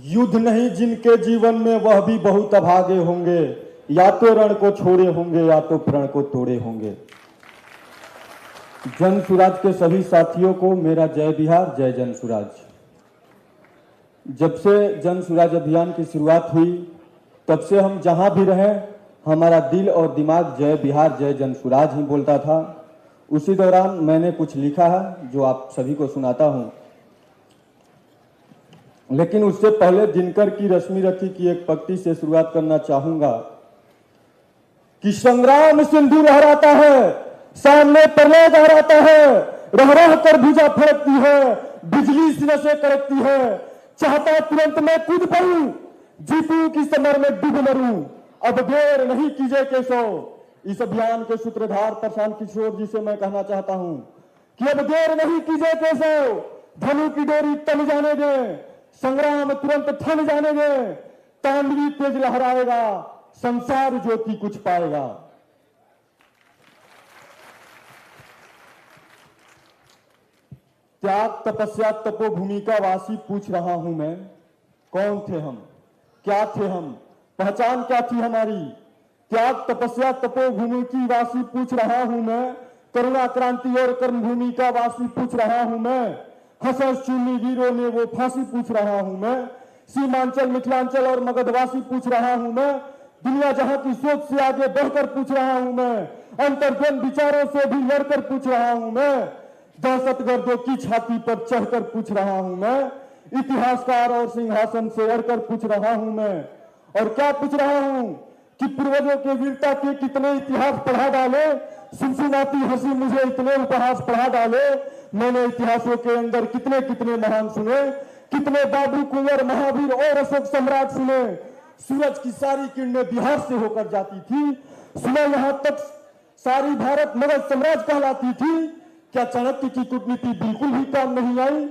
युद्ध नहीं जिनके जीवन में वह भी बहुत अभागे होंगे, या तो रण को छोड़े होंगे या तो प्रण को तोड़े होंगे। जन सुराज के सभी साथियों को मेरा जय बिहार, जय जन सुराज। जब से जन सुराज अभियान की शुरुआत हुई तब से हम जहां भी रहे हमारा दिल और दिमाग जय बिहार जय जन सुराज ही बोलता था। उसी दौरान मैंने कुछ लिखा है जो आप सभी को सुनाता हूं। लेकिन उससे पहले दिनकर की रश्मि रथी की एक पंक्ति से शुरुआत करना चाहूंगा कि संग्राम सिंधु लहराता है, सामने प्रलय लहराता है, रह रह कर भुजा फड़कती है, बिजली सिर से कड़कती है, चाहता तुरंत मैं कूद पड़ूं, जीतू की समर में डूब मरूं, अब देर नहीं कीजिए केशव। इस अभियान के सूत्रधार प्रशांत किशोर जी से मैं कहना चाहता हूं कि अब देर नहीं कीजिए केशव, धनु की डोरी तन जाने दें, संग्राम तुरंत थम जाने दें, तांडवी तेज लहराएगा, संसार ज्योति कुछ पाएगा। त्याग तपस्या तपोभूमि का वासी पूछ रहा हूं मैं, कौन थे हम, क्या थे हम, पहचान क्या थी हमारी। त्याग तपस्या तपोभूमि की वासी पूछ रहा हूं मैं, करुणा क्रांति और कर्मभूमि का वासी पूछ रहा हूं मैं, हसस चूनी वीरों ने वो फांसी पूछ रहा हूं मैं, सीमांचल मिथिलांचल और मगधवासी पूछ रहा हूं मैं, दुनिया जहां की सोच से आगे बढ़कर पूछ रहा हूं मैं, अंतर्गन विचारों से भी लड़कर पूछ रहा हूं मैं, दहशतगर्दों की छाती पर चढ़कर पूछ रहा हूं मैं, इतिहासकार और सिंहासन से अड़कर पूछ रहा हूं मैं। और क्या पूछ रहा हूं कि पूर्वजों के वीरता के कितने इतिहास पढ़ा डाले, सुनसुनाती हंसी मुझे इतने उपहास पढ़ा डाले, मैंने इतिहासों के अंदर कितने कितने महान सुने, कितने बाबू कुंवर महावीर और अशोक सम्राट सुने। सूरज की सारी किरणें बिहार से होकर जाती थी, सुना यहां तक सारी भारत मगध साम्राज्य कहलाती थी। क्या चाणक्य की कूटनीति बिल्कुल भी काम नहीं आई?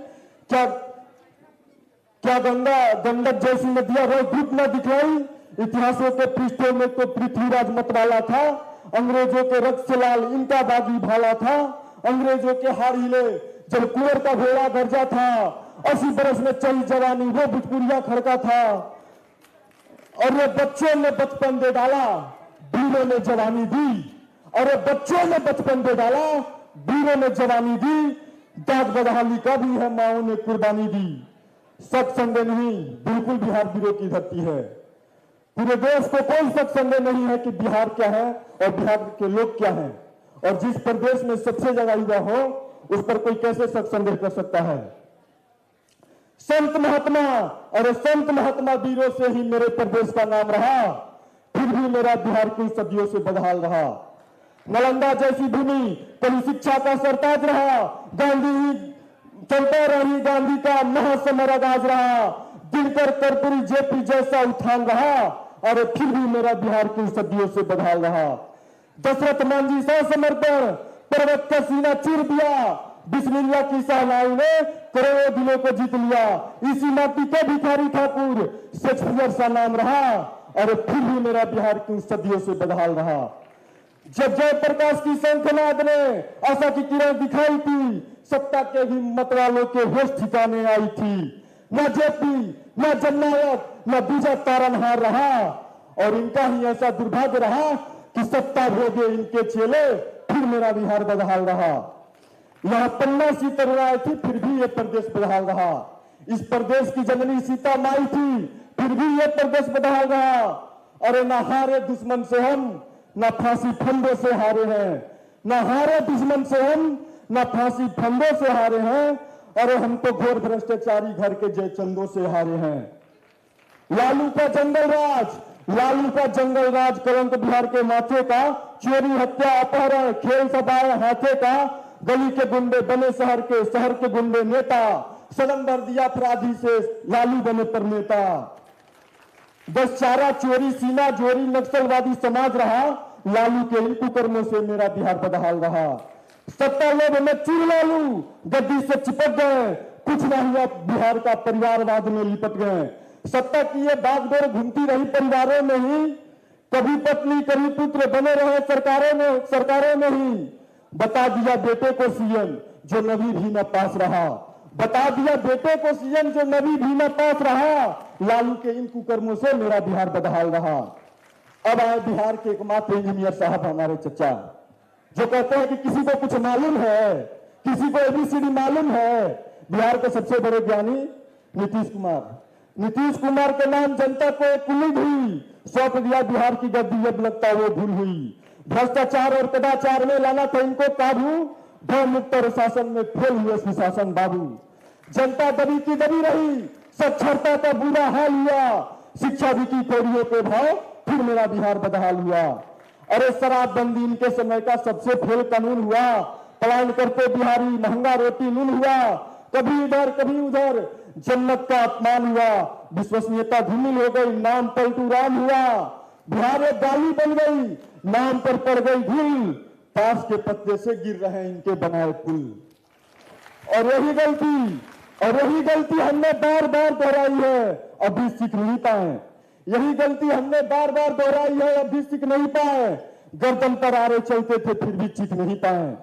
क्या गंगा गंडक जैसी नदियां रूप न दिखलाई? इतिहासों के पृष्ठों में तो पृथ्वीराज मतवाला था, अंग्रेजों के रक्त से लाल इनका बागी भाला था, अंग्रेजों के हार हिले जब कुंवर का घोड़ा गरजा था, 80 बरस में चली जवानी वो भुजपुरिया खड़का था। और ये बच्चों ने बचपन दे डाला, वीरों ने जवानी दी, और ये बच्चों ने बचपन दे डाला, वीरों ने जवानी दी, दाग बदहाली का भी है माओ ने कुर्बानी दी। शक संदेह नहीं, बिल्कुल बिहार वीरों की धरती है। पूरे देश को कोई शक संदेह नहीं है कि बिहार क्या है और बिहार के लोग क्या हैं, और जिस प्रदेश में सबसे ज्यादा युवा हो उस पर कोई कैसे शक संदेह कर सकता है। संत महात्मा और संत महात्मा वीरों से ही मेरे प्रदेश का नाम रहा, फिर भी मेरा बिहार की सदियों से बदहाल रहा। नालंदा जैसी भूमि कभी शिक्षा का सरताज रहा, गांधी ही चलता रही, गांधी का महासमर आगाज रहा, दिनकर कर्पूरी जेपी जैसा उत्थान रहा, और फिर भी मेरा बिहार की सदियों से बदहाल रहा। दशरथ मांझी सा समर्पण पर्वत का सीना चीर दिया, बिस्मिल्लाह की सहनाई ने करोड़ों दिलों को जीत लिया। इसी माटी के भिखारी ठाकुर शेक्सपियर सा नाम रहा, और फिर भी मेरा बिहार की सदियों से बदहाल रहा। जब जयप्रकाश की शंखनाद ने आशा की किरण दिखाई थी, सत्ता के हिम्मत वालों के होश ठिकाने आई थी। न जेपी, न जननायक, न दूजा तारनहार रहा, और इनका ही ऐसा दुर्भाग्य रहा कि सत्ता भोगे इनके चेले, फिर मेरा बिहार बदहाल रहा। यहाँ पन्ना सी तरुणाएं थी, फिर भी ये प्रदेश बदहाल रहा। इस प्रदेश की जननी सीता माई थी, फिर भी ये प्रदेश बदहाल रहा। अरे न हारे दुश्मन से हम, न फांसी फंदों से हारे हैं, न हारे दुश्मन से हम, न फांसी फंदों से हारे हैं, अरे हम तो घोर भ्रष्टाचारी घर के जयचंदों से हारे हैं। लालू का जंगल राज, लालू का जंगल राज कलंक बिहार के माथे का, चोरी हत्या अपहरण खेल सभाएं हाथे का, गली के गुंडे बने शहर के गुंडे नेता, सदन भर दिया अपराधी से लालू बने पर नेता। बस चारा चोरी सीना जोरी नक्सलवादी समाज रहा, लालू के इन कुकर्मों से मेरा बिहार बदहाल रहा। सत्ता लोभ में चूर लालू गद्दी से चिपक गए, कुछ ना हुआ बिहार का परिवारवाद में लिपट गए। सत्ता की ये बागडोर घूमती रही परिवारों में ही, कभी पत्नी कभी पुत्र बने रहे सरकारों में ही। बता दिया बेटे को सीएम जो नबी भी न पास रहा, बता दिया बेटे को सीएम जो नबी भी न पास रहा। लालू के इन कुकर्मों से मेरा बिहार बदहाल रहा। अब आए बिहार के एकमात्र इंजीनियर साहब हमारे चचा, जो कहते हैं कि किसी को कुछ मालूम है, किसी को एबीसीडी मालूम है। बिहार के सबसे बड़े ज्ञानी नीतीश कुमार। नीतीश कुमार के नाम जनता को एक कुलीन हुई, सौंप दिया बिहार की गद्दी, अब लगता वो भूल हुई। भ्रष्टाचार और कदाचार में लाना था इनको काबू, भय मुक्त शासन में फेल हुए सुशासन बाबू। जनता दबी की दबी रही, साक्षरता का बुरा हाल हुआ, शिक्षा की कौड़ियों के भाव फिर मेरा बिहार बदहाल हुआ। अरे शराबबंदी इनके समय का सबसे फेल कानून हुआ, पलायन करते बिहारी महंगा रोटी नून हुआ। कभी इधर कभी उधर जन्नत का अपमान हुआ, विश्वसनीयता धूमिल हो गई, नाम पलटू राम हुआ। बिहार एक गाली बन गई, नाम पर पड़ गई धूल, ताश के पत्ते से गिर रहे इनके बनाए पुल। और यही गलती हमने बार बार दोहराई है, अभी सीख नहीं पाए। यही गलती हमने बार बार दोहराई है, अभी सीख नहीं पाए। गर्दन पर आरे चलते थे फिर भी चीख नहीं पाए।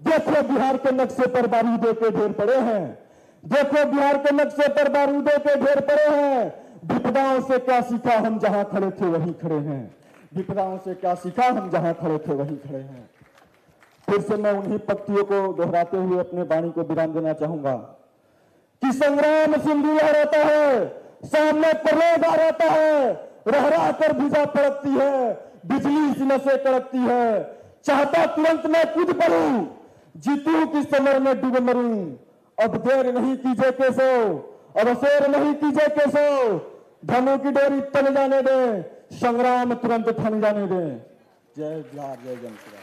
देखो बिहार के नक्शे पर बारूदों के ढेर पड़े हैं, देखो बिहार के नक्शे पर बारूदों के ढेर पड़े हैं। विपदाओं से क्या सीखा हम जहां खड़े थे वहीं खड़े हैं, विपदाओं से क्या सीखा हम जहां खड़े थे वहीं खड़े हैं। फिर से मैं उन्हीं पंक्तियों को दोहराते हुए अपने वाणी को विराम देना चाहूंगा कि संग्राम सिंधु लहराता है, सामने प्रलोभ आ रहता है, रह रहा कर भुजा पड़कती है, बिजली सीने से कड़कती है। चाहता तुरंत मैं कूद पड़ूं, जीतू की समर में डूब मरूं। अब देर नहीं कीजिए केसो, अब अशेर नहीं कीजिए केसो, धनु की डोरी तन जाने दे, संग्राम तुरंत थम जाने दे। जय बिहार, जय जनता।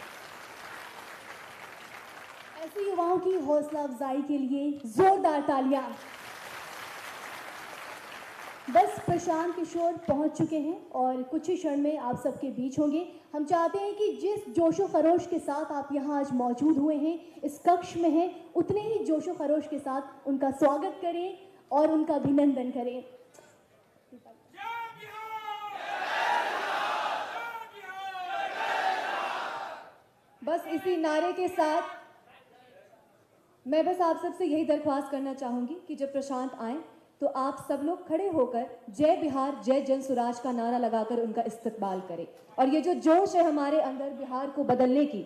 ऐसे युवाओं की हौसला अफजाई के लिए जोरदार तालियां। बस प्रशांत किशोर पहुंच चुके हैं और कुछ ही क्षण में आप सबके बीच होंगे। हम चाहते हैं कि जिस जोशो खरोश के साथ आप यहां आज मौजूद हुए हैं, इस कक्ष में हैं, उतने ही जोशो खरोश के साथ उनका स्वागत करें और उनका अभिनंदन करें। बस इसी नारे के साथ मैं बस आप सबसे यही दरख्वास्त करना चाहूंगी कि जब प्रशांत आए तो आप सब लोग खड़े होकर जय बिहार जय जन स्वराज का नारा लगाकर उनका इस्तकबाल करें। और ये जो जोश है हमारे अंदर बिहार को बदलने की,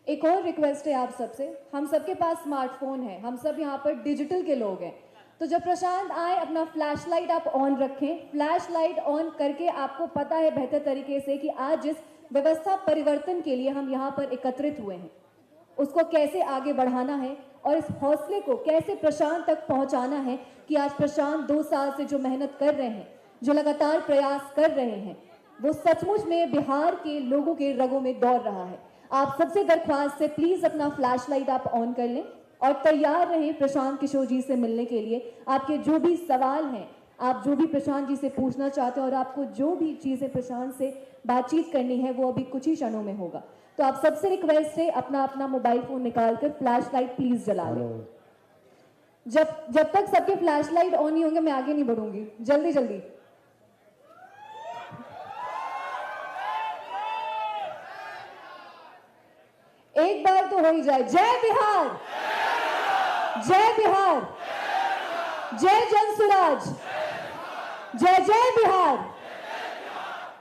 एक और रिक्वेस्ट है आप सबसे, हम सबके पास स्मार्टफोन है, हम सब यहाँ पर डिजिटल के लोग हैं, तो जब प्रशांत आए अपना फ्लैश लाइट आप ऑन रखें। फ्लैश लाइट ऑन करके आपको पता है बेहतर तरीके से कि आज जिस व्यवस्था परिवर्तन के लिए हम यहाँ पर एकत्रित हुए हैं उसको कैसे आगे बढ़ाना है और इस हौसले को कैसे प्रशांत तक पहुँचाना है कि आज प्रशांत 2 साल से जो मेहनत कर रहे हैं, जो लगातार प्रयास कर रहे हैं, वो सचमुच में बिहार के लोगों के रगों में दौड़ रहा है। आप सबसे दरख्वास्त है प्लीज अपना फ्लैश लाइट आप ऑन कर लें और तैयार रहें प्रशांत किशोर जी से मिलने के लिए। आपके जो भी सवाल हैं, आप जो भी प्रशांत जी से पूछना चाहते हैं और आपको जो भी चीजें प्रशांत से बातचीत करनी है वो अभी कुछ ही क्षणों में होगा। तो आप सबसे रिक्वेस्ट है अपना अपना मोबाइल फोन निकालकर फ्लैश लाइट प्लीज जला लें। जब तक सबके फ्लैश लाइट ऑन नहीं होंगे मैं आगे नहीं बढ़ूंगी, जल्दी जल्दी। एक बार तो हो ही जाए। जय बिहार, जय बिहार, जय जन स्वराज, जय जय बिहार।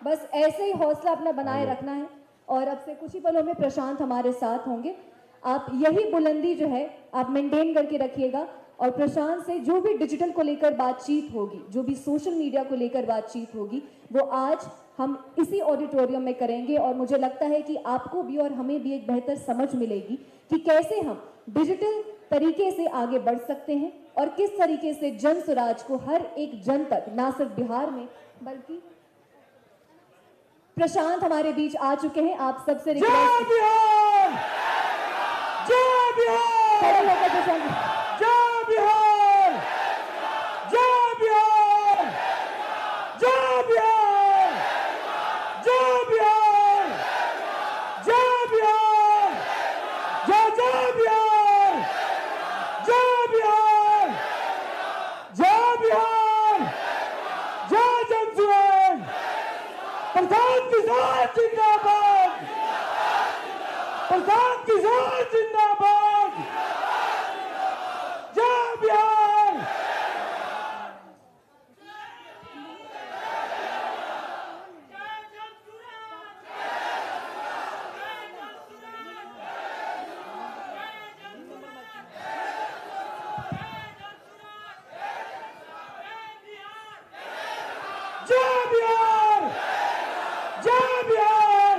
बस ऐसे ही हौसला अपना बनाए रखना है और अब से कुछ ही पलों में प्रशांत हमारे साथ होंगे। आप यही बुलंदी जो है आप मेंटेन करके रखिएगा और प्रशांत से जो भी डिजिटल को लेकर बातचीत होगी, जो भी सोशल मीडिया को लेकर बातचीत होगी, वो आज हम इसी ऑडिटोरियम में करेंगे। और मुझे लगता है कि आपको भी और हमें भी एक बेहतर समझ मिलेगी कि कैसे हम डिजिटल तरीके से आगे बढ़ सकते हैं और किस तरीके से जन स्वराज को हर एक जन तक, ना सिर्फ बिहार में बल्कि प्रशांत हमारे बीच आ चुके हैं। आप सबसे रिक्वेस्ट, जय बिहार, जय बिहार, खड़े होकर प्रशांत, जय बिहार, जय बिहार, जय बिहार, जय बिहार, जय बिहार, जय बिहार, जय बिहार, जय जनसुराज, प्रधान किसान जिंदाबाद, प्रधान किसान जिंदाबाद, जय बिहार। जय बिहार, जय बिहार,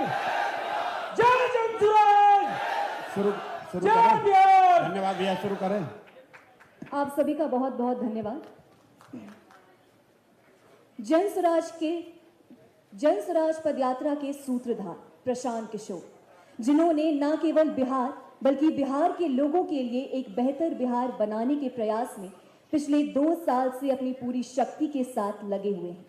जय जनसुराज, शुरू जय करें। बिहार। धन्यवाद भैया, शुरू करें। आप सभी का बहुत बहुत धन्यवाद। जनसुराज पदयात्रा के सूत्रधार प्रशांत किशोर, जिन्होंने न केवल बिहार बल्कि बिहार के लोगों के लिए एक बेहतर बिहार बनाने के प्रयास में पिछले 2 साल से अपनी पूरी शक्ति के साथ लगे हुए हैं।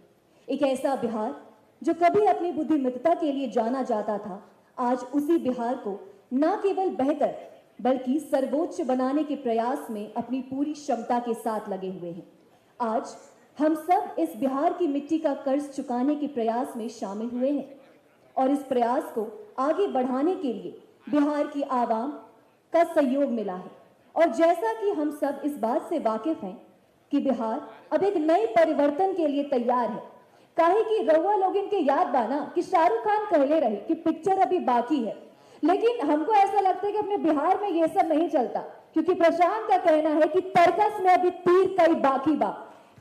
एक ऐसा बिहार जो कभी अपनी बुद्धिमत्ता के लिए जाना जाता था, आज उसी बिहार को न केवल बेहतर बल्कि सर्वोच्च बनाने के प्रयास में अपनी पूरी क्षमता के साथ लगे हुए हैं। आज हम सब इस बिहार की मिट्टी का कर्ज चुकाने के प्रयास में शामिल हुए हैं और इस प्रयास को आगे बढ़ाने के लिए बिहार की आवाम का सहयोग मिला है। और जैसा कि हम सब इस बात से वाकिफ हैं कि बिहार अब एक नए परिवर्तन के लिए तैयार है। काहे कि रउआ लोग इनके याद बाना कि शाहरुख खान कहले रहे कि पिक्चर अभी बाकी है, लेकिन हमको ऐसा लगता है कि अपने बिहार में ये सब नहीं चलता, क्योंकि प्रशांत का कहना है कि तर्कस में अभी तीर कई बाकी बा।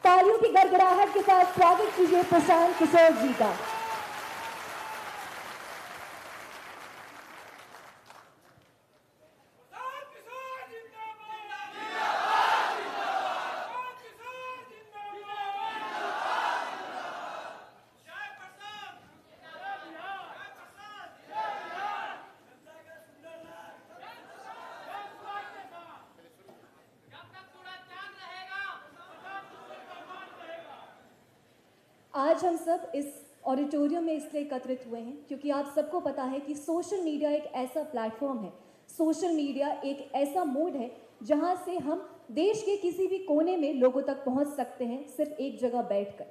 तालियों की गड़गड़ाहट के साथ स्वागत कीजिए प्रशांत किशोर जी का। आज हम सब इस ऑडिटोरियम में इसलिए एकत्रित हुए हैं क्योंकि आप सबको पता है कि सोशल मीडिया एक ऐसा प्लेटफॉर्म है, सोशल मीडिया एक ऐसा मोड है जहां से हम देश के किसी भी कोने में लोगों तक पहुंच सकते हैं सिर्फ एक जगह बैठकर।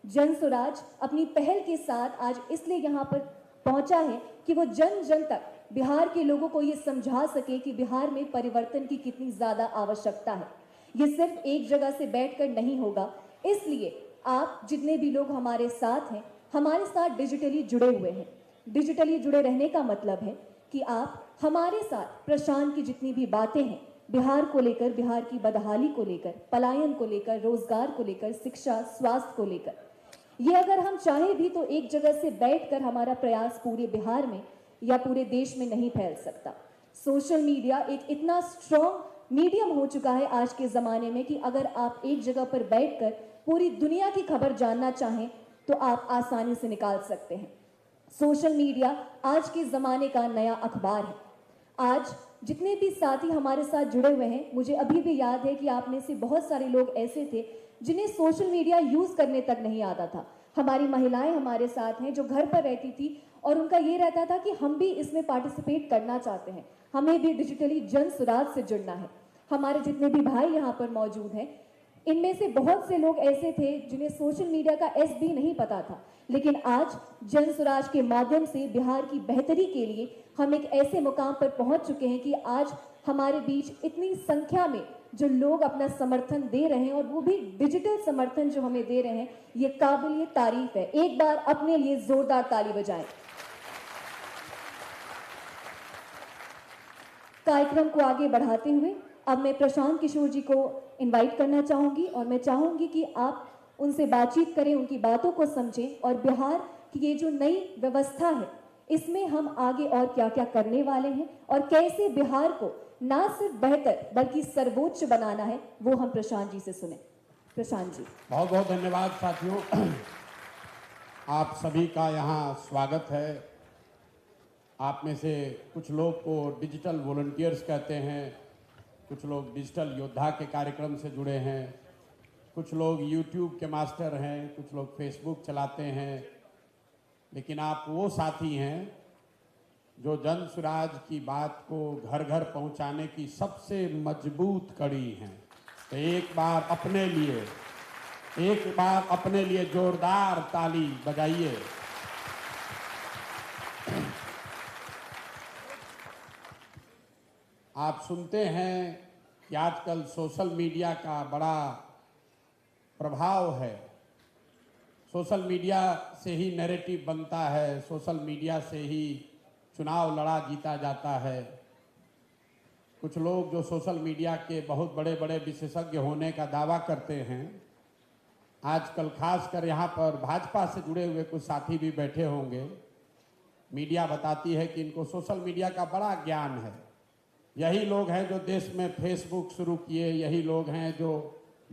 जनसुराज अपनी पहल के साथ आज इसलिए यहां पर पहुंचा है कि वो जन जन तक बिहार के लोगों को ये समझा सके कि बिहार में परिवर्तन की कितनी ज्यादा आवश्यकता है। ये सिर्फ एक जगह से बैठकर नहीं होगा, इसलिए आप जितने भी लोग हमारे साथ हैं, हमारे साथ डिजिटली जुड़े हुए हैं। डिजिटली जुड़े रहने का मतलब है कि आप हमारे साथ प्रशांत की जितनी भी बातें हैं बिहार को लेकर, बिहार की बदहाली को लेकर, पलायन को लेकर, रोजगार को लेकर, शिक्षा, स्वास्थ्य को लेकर, ये अगर हम चाहें भी तो एक जगह से बैठकर हमारा प्रयास पूरे बिहार में या पूरे देश में नहीं फैल सकता। सोशल मीडिया एक इतना स्ट्रॉन्ग मीडियम हो चुका है आज के ज़माने में कि अगर आप एक जगह पर बैठकर पूरी दुनिया की खबर जानना चाहें तो आप आसानी से निकाल सकते हैं। सोशल मीडिया आज के ज़माने का नया अखबार है। आज जितने भी साथी हमारे साथ जुड़े हुए हैं, मुझे अभी भी याद है कि आप में से बहुत सारे लोग ऐसे थे जिन्हें सोशल मीडिया यूज़ करने तक नहीं आता था। हमारी महिलाएं हमारे साथ हैं जो घर पर रहती थी और उनका ये रहता था कि हम भी इसमें पार्टिसिपेट करना चाहते हैं, हमें भी डिजिटली जनसुराज से जुड़ना है। हमारे जितने भी भाई यहाँ पर मौजूद हैं, इनमें से बहुत से लोग ऐसे थे जिन्हें सोशल मीडिया का एस भी नहीं पता था, लेकिन आज जनसुराज के माध्यम से बिहार की बेहतरी के लिए हम एक ऐसे मुकाम पर पहुंच चुके हैं कि आज हमारे बीच इतनी संख्या में जो लोग अपना समर्थन दे रहे हैं और वो भी डिजिटल समर्थन जो हमें दे रहे हैं, ये काबिल तारीफ है। एक बार अपने लिए जोरदार ताली बजाएं। कार्यक्रम को आगे बढ़ाते हुए अब मैं प्रशांत किशोर जी को इनवाइट करना चाहूंगी और मैं चाहूंगी कि आप उनसे बातचीत करें, उनकी बातों को समझें और बिहार की ये जो नई व्यवस्था है इसमें हम आगे और क्या क्या करने वाले हैं और कैसे बिहार को ना सिर्फ बेहतर बल्कि सर्वोच्च बनाना है, वो हम प्रशांत जी से सुने। प्रशांत जी। बहुत बहुत धन्यवाद साथियों, आप सभी का यहाँ स्वागत है। आप में से कुछ लोग को डिजिटल वॉलंटियर्स कहते हैं, कुछ लोग डिजिटल योद्धा के कार्यक्रम से जुड़े हैं, कुछ लोग यूट्यूब के मास्टर हैं, कुछ लोग फेसबुक चलाते हैं, लेकिन आप वो साथी हैं जो जन स्वराज की बात को घर घर पहुंचाने की सबसे मजबूत कड़ी हैं। तो एक बार अपने लिए जोरदार ताली बजाइए। आप सुनते हैं कि आजकल सोशल मीडिया का बड़ा प्रभाव है। सोशल मीडिया से ही नैरेटिव बनता है, सोशल मीडिया से ही चुनाव लड़ा जीता जाता है। कुछ लोग जो सोशल मीडिया के बहुत बड़े बड़े विशेषज्ञ होने का दावा करते हैं, आजकल खासकर यहाँ पर भाजपा से जुड़े हुए कुछ साथी भी बैठे होंगे। मीडिया बताती है कि इनको सोशल मीडिया का बड़ा ज्ञान है। यही लोग हैं जो देश में फेसबुक शुरू किए, यही लोग हैं जो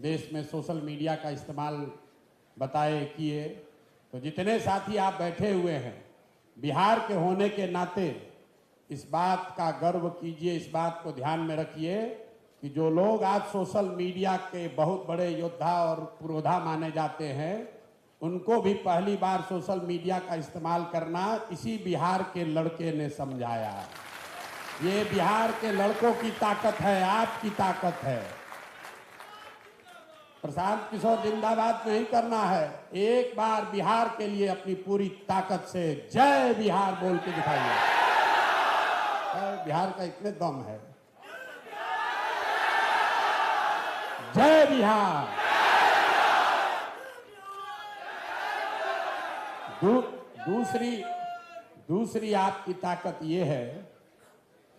देश में सोशल मीडिया का इस्तेमाल किए। तो जितने साथी आप बैठे हुए हैं, बिहार के होने के नाते इस बात का गर्व कीजिए, इस बात को ध्यान में रखिए कि जो लोग आज सोशल मीडिया के बहुत बड़े योद्धा और पुरोधा माने जाते हैं, उनको भी पहली बार सोशल मीडिया का इस्तेमाल करना इसी बिहार के लड़के ने समझाया। ये बिहार के लड़कों की ताकत है, आपकी ताकत है। प्रशांत किशोर जिंदाबाद नहीं करना है, एक बार बिहार के लिए अपनी पूरी ताकत से जय बिहार बोल के दिखाइए। बिहार का इतने दम है। जय बिहार। दूसरी आपकी ताकत ये है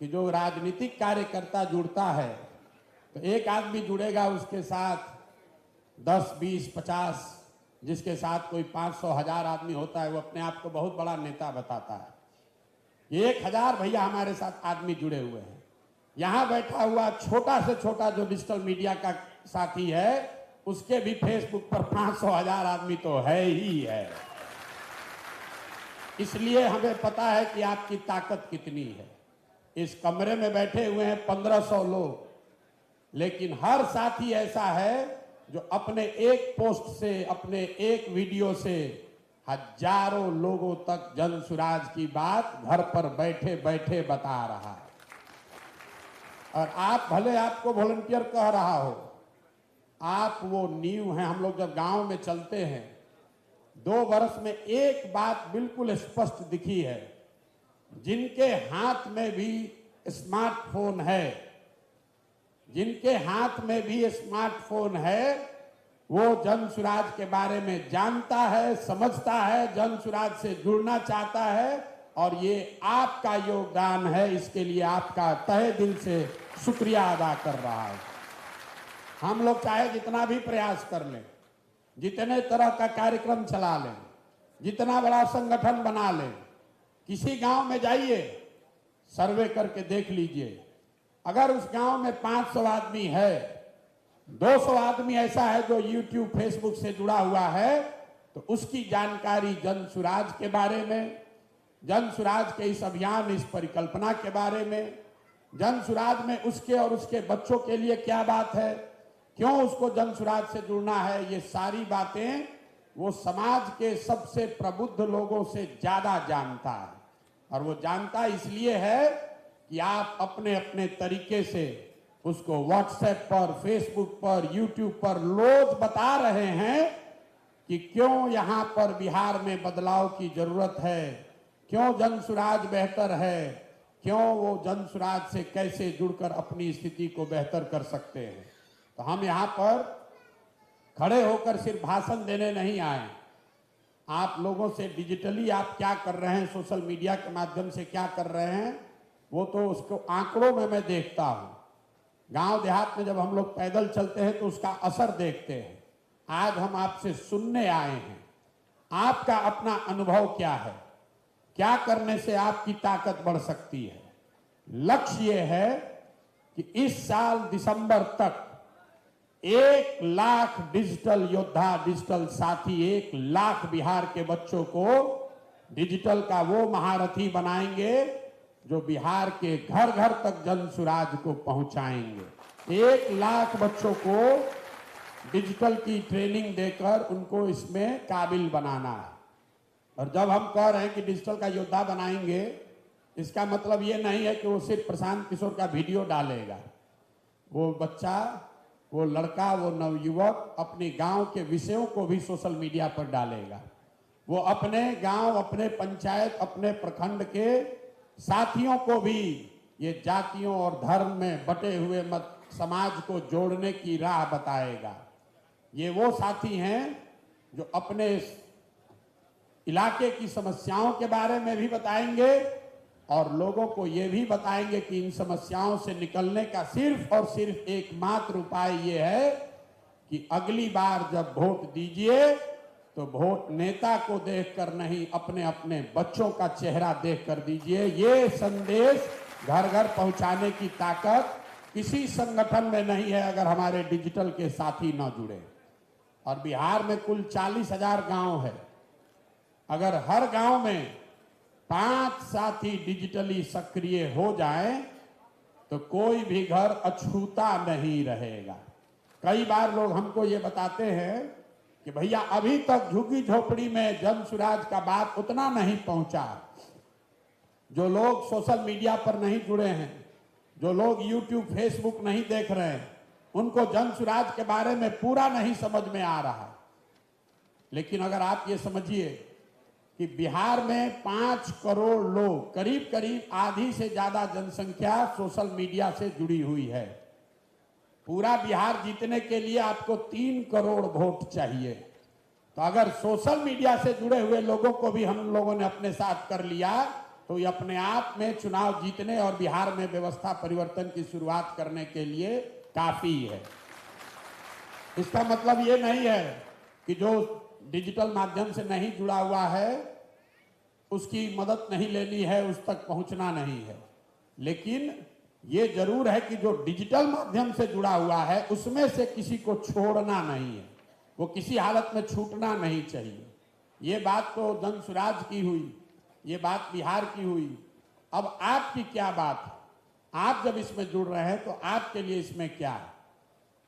कि जो राजनीतिक कार्यकर्ता जुड़ता है, तो एक आदमी जुड़ेगा, उसके साथ 10, 20, 50, जिसके साथ कोई 500, 1000 आदमी होता है, वो अपने आप को बहुत बड़ा नेता बताता है। 1000 भैया हमारे साथ आदमी जुड़े हुए हैं। यहाँ बैठा हुआ छोटा से छोटा जो डिजिटल मीडिया का साथी है, उसके भी फेसबुक पर 500, 1000 आदमी तो है ही है। इसलिए हमें पता है कि आपकी ताकत कितनी है। इस कमरे में बैठे हुए हैं 1500 लोग, लेकिन हर साथी ऐसा है जो अपने एक पोस्ट से, अपने एक वीडियो से हजारों लोगों तक जन स्वराज की बात घर पर बैठे बैठे बता रहा है। और आप भले आपको वॉलंटियर कह रहा हो, आप वो नींव हैं। हम लोग जब गांव में चलते हैं, 2 वर्ष में एक बात बिल्कुल स्पष्ट दिखी है, जिनके हाथ में भी स्मार्टफोन है, जिनके हाथ में भी स्मार्टफोन है, वो जन स्वराज के बारे में जानता है, समझता है, जन स्वराज से जुड़ना चाहता है। और ये आपका योगदान है, इसके लिए आपका तहे दिल से शुक्रिया अदा कर रहा है। हम लोग चाहे जितना भी प्रयास कर लें, जितने तरह का कार्यक्रम चला लें, जितना बड़ा संगठन बना लें, किसी गांव में जाइए, सर्वे करके देख लीजिए, अगर उस गांव में 500 आदमी है, 200 आदमी ऐसा है जो यूट्यूब, फेसबुक से जुड़ा हुआ है, तो उसकी जानकारी जन स्वराज के बारे में, जन स्वराज के इस अभियान, इस परिकल्पना के बारे में, जन स्वराज में उसके और उसके बच्चों के लिए क्या बात है, क्यों उसको जन स्वराज से जुड़ना है, ये सारी बातें वो समाज के सबसे प्रबुद्ध लोगों से ज्यादा जानता है। और वो जानता इसलिए है कि आप अपने अपने तरीके से उसको व्हाट्सएप पर, फेसबुक पर, यूट्यूब पर रोज बता रहे हैं कि क्यों यहाँ पर बिहार में बदलाव की जरूरत है, क्यों जन स्वराज बेहतर है, क्यों वो जन स्वराज से कैसे जुड़कर अपनी स्थिति को बेहतर कर सकते हैं। तो हम यहाँ पर खड़े होकर सिर्फ भाषण देने नहीं आए, आप लोगों से डिजिटली आप क्या कर रहे हैं, सोशल मीडिया के माध्यम से क्या कर रहे हैं, वो तो उसको आंकड़ों में मैं देखता हूँ। गांव देहात में जब हम लोग पैदल चलते हैं तो उसका असर देखते हैं। आज हम आपसे सुनने आए हैं, आपका अपना अनुभव क्या है, क्या करने से आपकी ताकत बढ़ सकती है। लक्ष्य ये है कि इस साल दिसंबर तक 1 लाख डिजिटल योद्धा, डिजिटल साथी, 1 लाख बिहार के बच्चों को डिजिटल का वो महारथी बनाएंगे जो बिहार के घर घर तक जन स्वराज को पहुंचाएंगे। 1 लाख बच्चों को डिजिटल की ट्रेनिंग देकर उनको इसमें काबिल बनाना है। और जब हम कह रहे हैं कि डिजिटल का योद्धा बनाएंगे, इसका मतलब ये नहीं है कि वो सिर्फ प्रशांत किशोर का वीडियो डालेगा। वो बच्चा, वो लड़का, वो नवयुवक अपने गांव के विषयों को भी सोशल मीडिया पर डालेगा। वो अपने गांव, अपने पंचायत, अपने प्रखंड के साथियों को भी ये जातियों और धर्म में बटे हुए मत समाज को जोड़ने की राह बताएगा। ये वो साथी हैं जो अपने इलाके की समस्याओं के बारे में भी बताएंगे और लोगों को ये भी बताएंगे कि इन समस्याओं से निकलने का सिर्फ और सिर्फ एकमात्र उपाय ये है कि अगली बार जब वोट दीजिए तो वोट नेता को देखकर नहीं, अपने अपने बच्चों का चेहरा देखकर दीजिए। ये संदेश घर घर पहुंचाने की ताकत किसी संगठन में नहीं है अगर हमारे डिजिटल के साथी न जुड़े। और बिहार में कुल 40,000 गांव है। अगर हर गांव में 5 साथी डिजिटली सक्रिय हो जाएं तो कोई भी घर अछूता नहीं रहेगा। कई बार लोग हमको ये बताते हैं कि भैया अभी तक झुग्गी झोपड़ी में जन सुराज का बात उतना नहीं पहुंचा। जो लोग सोशल मीडिया पर नहीं जुड़े हैं, जो लोग यूट्यूब फेसबुक नहीं देख रहे हैं, उनको जन सुराज के बारे में पूरा नहीं समझ में आ रहा। लेकिन अगर आप ये समझिए कि बिहार में 5 करोड़ लोग, करीब करीब आधी से ज्यादा जनसंख्या सोशल मीडिया से जुड़ी हुई है। पूरा बिहार जीतने के लिए आपको 3 करोड़ वोट चाहिए। तो अगर सोशल मीडिया से जुड़े हुए लोगों को भी हम लोगों ने अपने साथ कर लिया तो ये अपने आप में चुनाव जीतने और बिहार में व्यवस्था परिवर्तन की शुरुआत करने के लिए काफी है। इसका मतलब ये नहीं है कि जो डिजिटल माध्यम से नहीं जुड़ा हुआ है उसकी मदद नहीं लेनी है, उस तक पहुंचना नहीं है। लेकिन ये जरूर है कि जो डिजिटल माध्यम से जुड़ा हुआ है उसमें से किसी को छोड़ना नहीं है, वो किसी हालत में छूटना नहीं चाहिए। ये बात तो जन सुराज की हुई, ये बात बिहार की हुई। अब आपकी क्या बात है? आप जब इसमें जुड़ रहे हैं तो आपके लिए इसमें क्या है?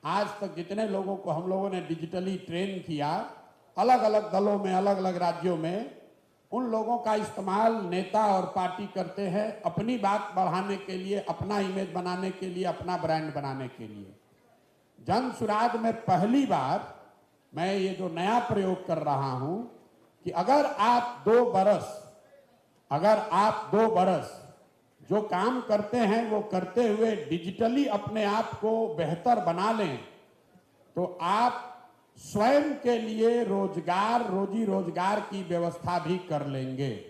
आज तक जितने लोगों को हम लोगों ने डिजिटली ट्रेन किया, अलग अलग दलों में, अलग अलग राज्यों में, उन लोगों का इस्तेमाल नेता और पार्टी करते हैं अपनी बात बढ़ाने के लिए, अपना इमेज बनाने के लिए, अपना ब्रांड बनाने के लिए। जन सुराज में पहली बार मैं ये जो नया प्रयोग कर रहा हूं कि अगर आप 2 बरस जो काम करते हैं वो करते हुए डिजिटली अपने आप को बेहतर बना लें तो आप स्वयं के लिए रोजगार, रोजी रोजगार की व्यवस्था भी कर लेंगे।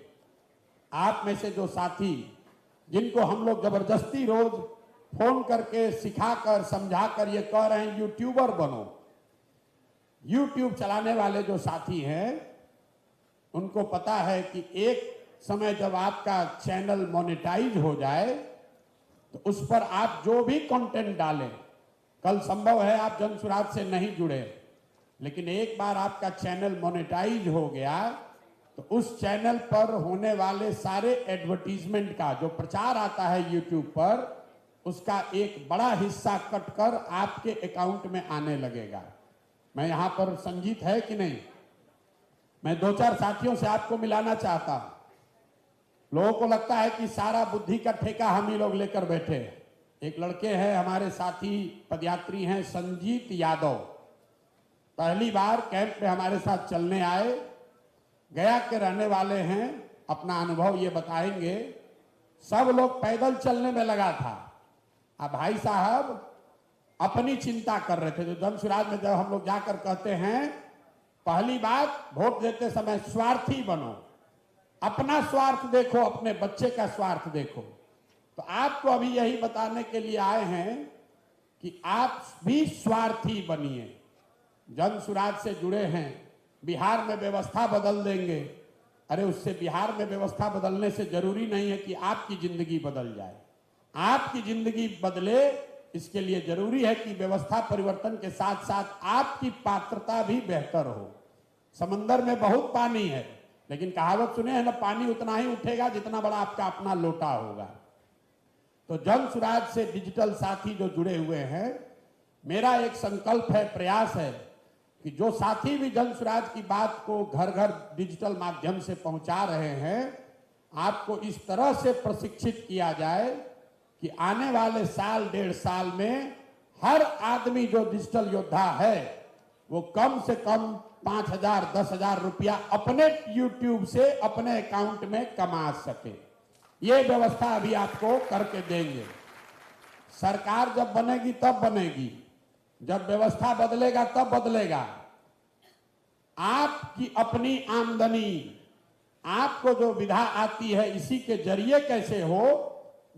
आप में से जो साथी जिनको हम लोग जबरदस्ती रोज फोन करके सिखाकर समझाकर ये कह रहे हैं यूट्यूबर बनो, यूट्यूब चलाने वाले जो साथी हैं उनको पता है कि एक समय जब आपका चैनल मोनेटाइज हो जाए तो उस पर आप जो भी कंटेंट डालें, कल संभव है आप जन सुराज से नहीं जुड़े, लेकिन एक बार आपका चैनल मोनेटाइज हो गया तो उस चैनल पर होने वाले सारे एडवर्टीजमेंट का जो प्रचार आता है यूट्यूब पर, उसका एक बड़ा हिस्सा कटकर आपके अकाउंट में आने लगेगा। मैं यहां पर संजीत है कि नहीं, मैं 2-4 साथियों से आपको मिलाना चाहता हूं। लोगों को लगता है कि सारा बुद्धि का ठेका हम ही लोग लेकर बैठे हैं। एक लड़के हैं हमारे साथी पदयात्री हैं, संजीत यादव, पहली बार कैंप में हमारे साथ चलने आए, गया के रहने वाले हैं, अपना अनुभव ये बताएंगे। सब लोग पैदल चलने में लगा था, अब भाई साहब अपनी चिंता कर रहे थे। जो जन सुराज में जब हम लोग जाकर कहते हैं पहली बात वोट देते समय स्वार्थी बनो, अपना स्वार्थ देखो, अपने बच्चे का स्वार्थ देखो, तो आपको अभी यही बताने के लिए आए हैं कि आप भी स्वार्थी बनिए। जन सुराज से जुड़े हैं, बिहार में व्यवस्था बदल देंगे। अरे उससे बिहार में व्यवस्था बदलने से जरूरी नहीं है कि आपकी जिंदगी बदल जाए। आपकी जिंदगी बदले इसके लिए जरूरी है कि व्यवस्था परिवर्तन के साथ साथ आपकी पात्रता भी बेहतर हो। समंदर में बहुत पानी है, लेकिन कहावत सुने हैं ना, पानी उतना ही उठेगा जितना बड़ा आपका अपना लोटा होगा। तो जन सुराज से डिजिटल साथी जो जुड़े हुए हैं, मेरा एक संकल्प है, प्रयास है कि जो साथी भी जन सुराज की बात को घर घर डिजिटल माध्यम से पहुंचा रहे हैं, आपको इस तरह से प्रशिक्षित किया जाए कि आने वाले साल 1.5 साल में हर आदमी जो डिजिटल योद्धा है वो कम से कम 5,000 10,000 रुपया अपने यूट्यूब से अपने अकाउंट में कमा सके। ये व्यवस्था अभी आपको करके देंगे। सरकार जब बनेगी तब बनेगी, जब व्यवस्था बदलेगा तब बदलेगा। आपकी अपनी आमदनी, आपको जो विधा आती है इसी के जरिए कैसे हो,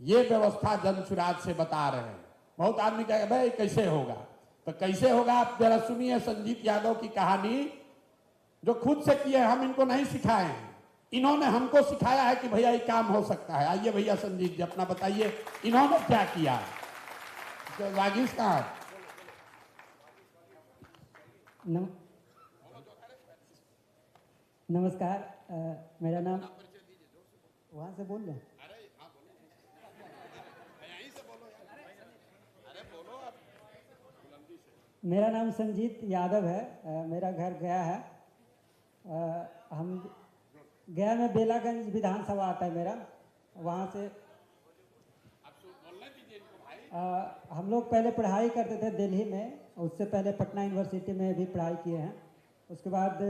ये व्यवस्था जन सुराज से बता रहे हैं। बहुत आदमी कहेगा भाई कैसे होगा, तो कैसे होगा आप जरा सुनिए संजीत यादव की कहानी, जो खुद से किए, हम इनको नहीं सिखाए हैं, इन्होंने हमको सिखाया है कि भैया ये काम हो सकता है। आइए भैया संजीत जी अपना बताइए इन्होंने क्या किया। तो वागीश कहाँ? नमस्कार, मेरा नाम, वहां से बोल रहे, मेरा नाम संजीत यादव है। मेरा घर गया है। हम गया में बेलागंज विधानसभा आता है मेरा, वहाँ से हम लोग पहले पढ़ाई करते थे दिल्ली में, उससे पहले पटना यूनिवर्सिटी में भी पढ़ाई किए हैं। उसके बाद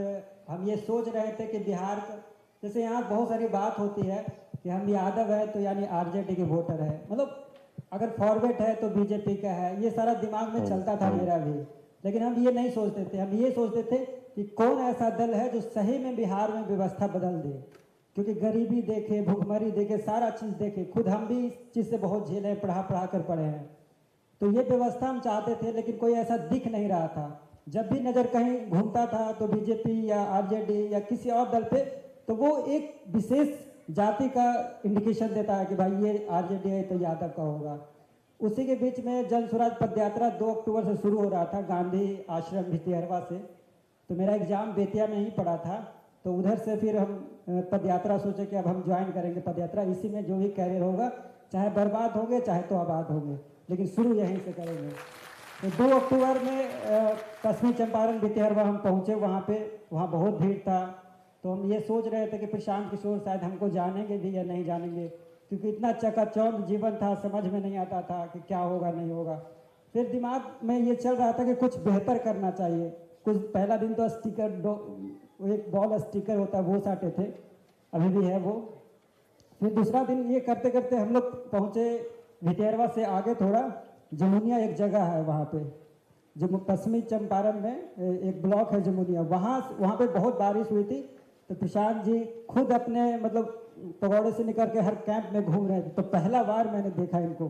हम ये सोच रहे थे कि बिहार का, जैसे यहाँ बहुत सारी बात होती है कि हम यादव है तो यानी आरजेडी के वोटर है, मतलब अगर फॉरवर्ड है तो बीजेपी का है, ये सारा दिमाग में चलता था मेरा भी। लेकिन हम ये नहीं सोचते थे, हम ये सोचते थे कि कौन ऐसा दल है जो सही में बिहार में व्यवस्था बदल दे, क्योंकि गरीबी देखे, भूखमरी देखे, सारा चीज़ देखे, खुद हम भी इस चीज़ से बहुत झेले, पढ़ा कर पढ़े हैं। तो ये व्यवस्था हम चाहते थे, लेकिन कोई ऐसा दिख नहीं रहा था। जब भी नज़र कहीं घूमता था तो बीजेपी या आरजेडी या किसी और दल पे, तो वो एक विशेष जाति का इंडिकेशन देता है कि भाई ये आरजेडी है तो यादव का होगा। उसी के बीच में जन स्वराज पदयात्रा 2 अक्टूबर से शुरू हो रहा था गांधी आश्रम भितिहरवा से। तो मेरा एग्जाम बेतिया में ही पड़ा था, तो उधर से फिर हम पदयात्रा सोचे कि अब हम ज्वाइन करेंगे पदयात्रा। इसी में जो भी कैरियर होगा, चाहे बर्बाद होंगे चाहे तो आबाद होंगे, लेकिन शुरू यहीं से करेंगे। तो 2 अक्टूबर में पश्चिमी चंपारण भितिहरवा हम पहुँचे, वहाँ बहुत भीड़ था। तो हम ये सोच रहे थे कि प्रशांत किशोर शायद हमको जानेंगे भी या नहीं जानेंगे, क्योंकि इतना चकाचौंध जीवन था, समझ में नहीं आता था कि क्या होगा नहीं होगा। फिर दिमाग में ये चल रहा था कि कुछ बेहतर करना चाहिए। कुछ पहला दिन तो स्टिकर, एक बॉल स्टिकर होता है वो साटे थे, अभी भी है वो। फिर दूसरा दिन ये करते करते हम लोग पहुँचे भितिहरवा से आगे थोड़ा, जमुनिया एक जगह है वहाँ पे, जो पश्चिमी चंपारण में एक ब्लॉक है जमुनिया, वहाँ पे बहुत बारिश हुई थी। तो प्रशांत जी खुद अपने मतलब पगोड़े से निकल के हर कैंप में घूम रहे थे। तो पहला बार मैंने देखा इनको,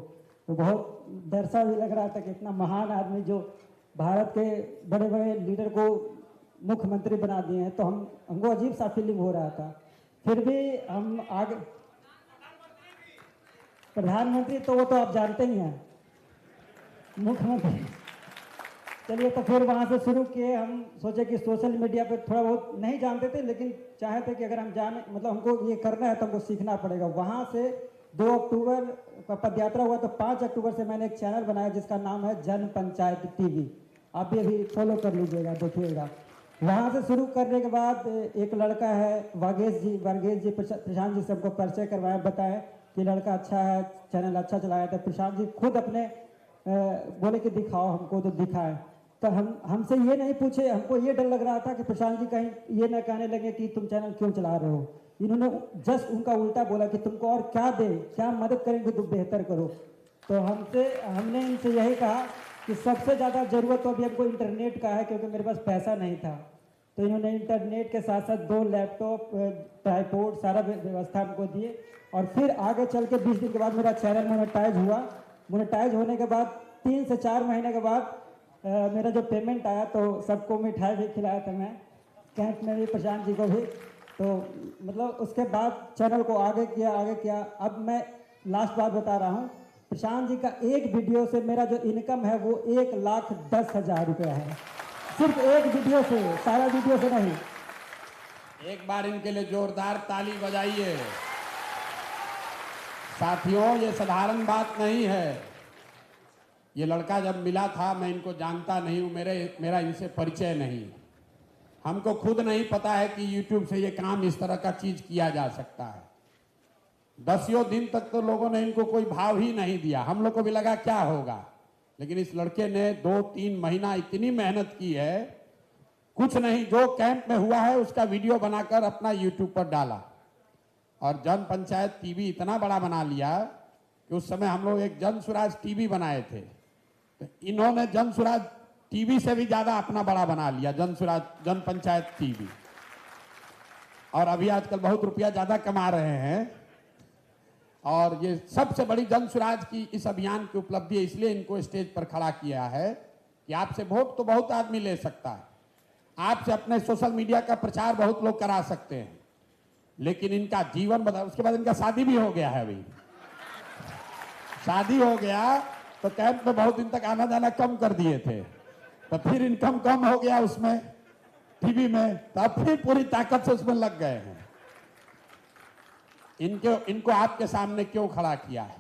तो बहुत डर सा भी लग रहा था कि इतना महान आदमी जो भारत के बड़े बड़े लीडर को मुख्यमंत्री बना दिए हैं, तो हमको अजीब सा फीलिंग हो रहा था। फिर भी हम आगे, प्रधानमंत्री तो वो तो आप जानते ही हैं, मुख्यमंत्री। चलिए, तो फिर वहाँ से शुरू किए। हम सोचे कि सोशल मीडिया पे थोड़ा बहुत नहीं जानते थे, लेकिन चाहे थे कि अगर हम जाने, मतलब हमको ये करना है तो हमको सीखना पड़ेगा। वहाँ से 2 अक्टूबर का पदयात्रा हुआ, तो 5 अक्टूबर से मैंने एक चैनल बनाया जिसका नाम है जन पंचायत टीवी। आप ये भी फॉलो कर लीजिएगा, देखिएगा। वहाँ से शुरू करने के बाद एक लड़का है वर्गेश जी प्रशांत जी सबको परिचय करवाया, बताया कि लड़का अच्छा है, चैनल अच्छा चलाया था। प्रशांत जी खुद अपने बोले कि दिखाओ हमको, तो दिखाए। तो हमसे ये नहीं पूछे, हमको ये डर लग रहा था कि प्रशांत जी कहीं ये ना कहने लगे कि तुम चैनल क्यों चला रहे हो। इन्होंने जस्ट उनका उल्टा बोला कि तुमको और क्या दे, क्या मदद करेंगे तुम बेहतर करो। तो हमने इनसे यही कहा कि सबसे ज़्यादा ज़रूरत तो अभी हमको इंटरनेट का है, क्योंकि मेरे पास पैसा नहीं था। तो इन्होंने इंटरनेट के साथ साथ 2 लैपटॉप, ट्राइपॉड, सारा व्यवस्था हमको दिए। और फिर आगे चल के 20 दिन के बाद मेरा चैनल मोनेटाइज हुआ। मोनेटाइज होने के बाद 3 से 4 महीने के बाद मेरा जो पेमेंट आया, तो सबको मिठाई भी खिलाया था मैं, कैंप में भी, प्रशांत जी को भी। तो मतलब उसके बाद चैनल को आगे किया। अब मैं लास्ट बात बता रहा हूँ, प्रशांत जी का एक वीडियो से मेरा जो इनकम है वो 1,10,000 रुपया है, सिर्फ एक वीडियो से, सारा वीडियो से नहीं। एक बार इनके लिए जोरदार ताली बजाइए। साथियों, ये साधारण बात नहीं है। ये लड़का जब मिला था, मैं इनको जानता नहीं हूँ, मेरा इनसे परिचय नहीं। हमको खुद नहीं पता है कि YouTube से ये काम इस तरह का चीज किया जा सकता है। 10 दिन तक तो लोगों ने इनको कोई भाव ही नहीं दिया। हम लोग को भी लगा क्या होगा, लेकिन इस लड़के ने 2-3 महीना इतनी मेहनत की है, कुछ नहीं, जो कैंप में हुआ है उसका वीडियो बनाकर अपना यूट्यूब पर डाला और जन पंचायत टीवी इतना बड़ा बना लिया कि उस समय हम लोग एक जन सुराज टीवी बनाए थे, तो इन्होंने जन सुराज टीवी से भी ज्यादा अपना बड़ा बना लिया, जन सुराज जन पंचायत टीवी। और अभी आजकल बहुत रुपया ज्यादा कमा रहे हैं। और ये सबसे बड़ी जन सुराज की इस अभियान की उपलब्धि है, इसलिए इनको स्टेज पर खड़ा किया है कि आपसे वोट तो बहुत आदमी ले सकता है, आपसे अपने सोशल मीडिया का प्रचार बहुत लोग करा सकते हैं, लेकिन इनका जीवन बदल। उसके बाद इनका शादी भी हो गया है, अभी शादी हो गया तो कैंप में बहुत दिन तक आना जाना कम कर दिए थे, तो फिर इनकम कम हो गया उसमें टीवी में, तो अब फिर पूरी ताकत से उसमें लग गए हैं। इनको आपके सामने क्यों खड़ा किया है?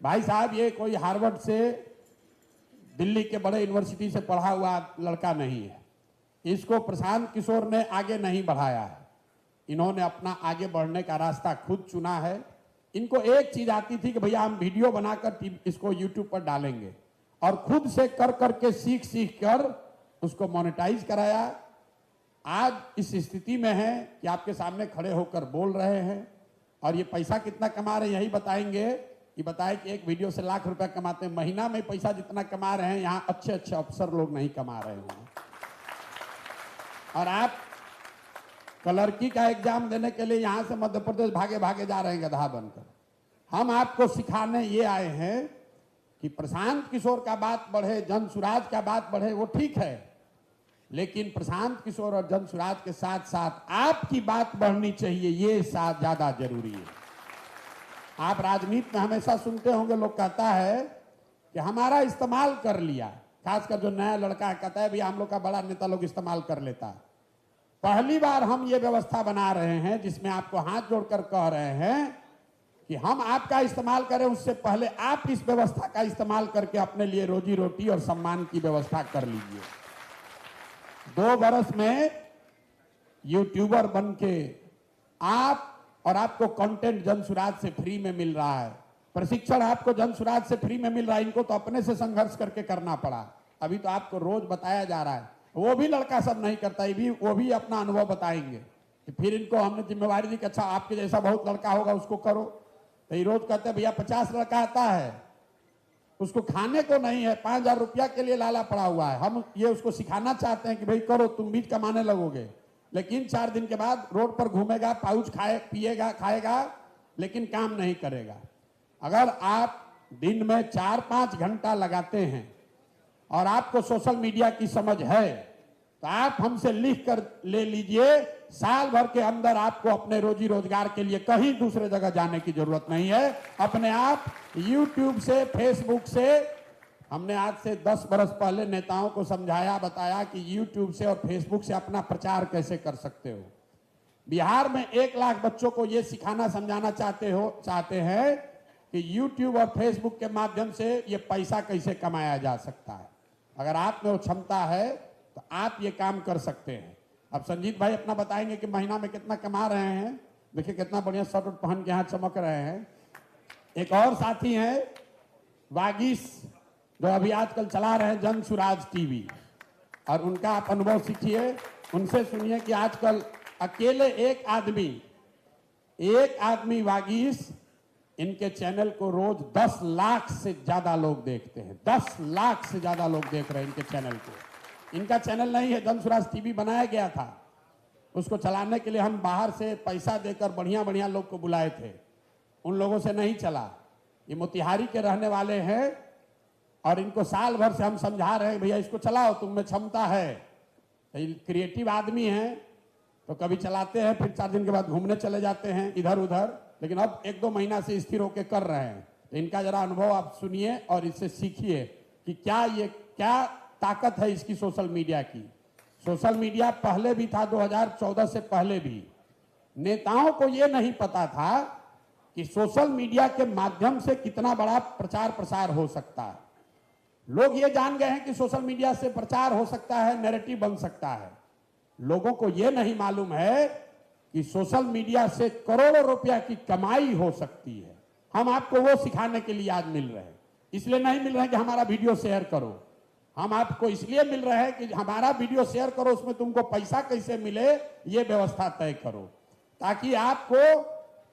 भाई साहब, ये कोई हार्वर्ड से, दिल्ली के बड़े यूनिवर्सिटी से पढ़ा हुआ लड़का नहीं है। इसको प्रशांत किशोर ने आगे नहीं बढ़ाया है, इन्होंने अपना आगे बढ़ने का रास्ता खुद चुना है। इनको एक चीज आती थी कि भैया हम वीडियो बनाकर इसको यूट्यूब पर डालेंगे, और खुद से कर करके सीख कर उसको मोनेटाइज कराया। आज इस स्थिति में है कि आपके सामने खड़े होकर बोल रहे हैं, और ये पैसा कितना कमा रहे हैं यही बताएंगे। ये बताए कि एक वीडियो से लाख रुपया कमाते हैं, महीना में पैसा जितना कमा रहे हैं यहाँ अच्छे अच्छे अफसर लोग नहीं कमा रहे हैं। और आप क्लर्की का एग्जाम देने के लिए यहां से मध्य प्रदेश भागे भागे जा रहे हैं गधा बनकर। हम आपको सिखाने ये आए हैं कि प्रशांत किशोर का बात बढ़े, जन सुराज का बात बढ़े, वो ठीक है, लेकिन प्रशांत किशोर और जन सुराज के साथ साथ आपकी बात बढ़नी चाहिए, ये साथ ज्यादा जरूरी है। आप राजनीति में हमेशा सुनते होंगे, लोग कहता है कि हमारा इस्तेमाल कर लिया, खासकर जो नया लड़का कहता है भैया हम लोग का बड़ा नेता लोग इस्तेमाल कर लेता है। पहली बार हम ये व्यवस्था बना रहे हैं जिसमें आपको हाथ जोड़कर कह रहे हैं कि हम आपका इस्तेमाल करें, उससे पहले आप इस व्यवस्था का इस्तेमाल करके अपने लिए रोजी रोटी और सम्मान की व्यवस्था कर लीजिए। 2 बरस में यूट्यूबर बन के आप, और आपको कंटेंट जन सुराज से फ्री में मिल रहा है, प्रशिक्षण आपको जन सुराज से फ्री में मिल रहा है। इनको तो अपने से संघर्ष करके करना पड़ा, अभी तो आपको रोज बताया जा रहा है। वो भी लड़का सब नहीं करता, वो भी अपना अनुभव बताएंगे। फिर इनको हमने जिम्मेवारी दी कि अच्छा आपके जैसा बहुत लड़का होगा उसको करो, तो ये रोज कहते हैं भैया 50 लड़का आता है, उसको खाने को नहीं है, 5000 रुपया के लिए लाला पड़ा हुआ है। हम ये उसको सिखाना चाहते हैं कि भाई करो, तुम भी कमाने लगोगे, लेकिन 4 दिन के बाद रोड पर घूमेगा, पाउच पिएगा, खाएगा, लेकिन काम नहीं करेगा। अगर आप दिन में 4-5 घंटा लगाते हैं और आपको सोशल मीडिया की समझ है, तो आप हमसे लिख कर ले लीजिए, साल भर के अंदर आपको अपने रोजी रोजगार के लिए कहीं दूसरे जगह जाने की जरूरत नहीं है। अपने आप YouTube से, Facebook से, हमने आज से 10 बरस पहले नेताओं को समझाया, बताया कि YouTube से और Facebook से अपना प्रचार कैसे कर सकते हो। बिहार में 1 लाख बच्चों को यह सिखाना समझाना चाहते हैं कि YouTube और Facebook के माध्यम से ये पैसा कैसे कमाया जा सकता है। अगर आप में वो क्षमता है तो आप ये काम कर सकते हैं। अब संजीत भाई अपना बताएंगे कि महीना में कितना कमा रहे हैं। देखिए कितना बढ़िया शर्ट पहन के यहाँ चमक रहे हैं। एक और साथी हैं वागीश, जो अभी आजकल चला रहे हैं जन सुराज टीवी, और उनका आप अनुभव सीखिए, उनसे सुनिए कि आजकल अकेले एक आदमी वागीश, इनके चैनल को रोज 10 लाख से ज्यादा लोग देखते हैं। 10 लाख से ज्यादा लोग देख रहे हैं इनके चैनल को। इनका चैनल नहीं है, जन सुराज टीवी बनाया गया था, उसको चलाने के लिए हम बाहर से पैसा देकर बढ़िया बढ़िया लोग को बुलाए थे, उन लोगों से नहीं चला। ये मोतिहारी के रहने वाले हैं और इनको साल भर से हम समझा रहे हैं भैया इसको चलाओ, तुम में क्षमता है। क्रिएटिव आदमी हैं तो कभी चलाते हैं, फिर 4 दिन के बाद घूमने चले जाते हैं इधर उधर, लेकिन अब 1-2 महीना से स्थिर होकर कर रहे हैं। तो इनका जरा अनुभव आप सुनिए और इससे सीखिए कि क्या ताकत है इसकी सोशल मीडिया की। सोशल मीडिया पहले भी था, 2014 से पहले भी। नेताओं को यह नहीं पता था कि सोशल मीडिया के माध्यम से कितना बड़ा प्रचार प्रसार हो सकता है। लोग ये जान गए हैं कि सोशल मीडिया से प्रचार हो सकता है, नैरेटिव बन सकता है। लोगों को यह नहीं मालूम है कि सोशल मीडिया से करोड़ों रुपया की कमाई हो सकती है। हम आपको वो सिखाने के लिए आज मिल रहे हैं। इसलिए नहीं मिल रहे हैं कि हमारा वीडियो शेयर करो, हम आपको इसलिए मिल रहे हैं कि हमारा वीडियो शेयर करो, उसमें तुमको पैसा कैसे मिले ये व्यवस्था तय करो, ताकि आपको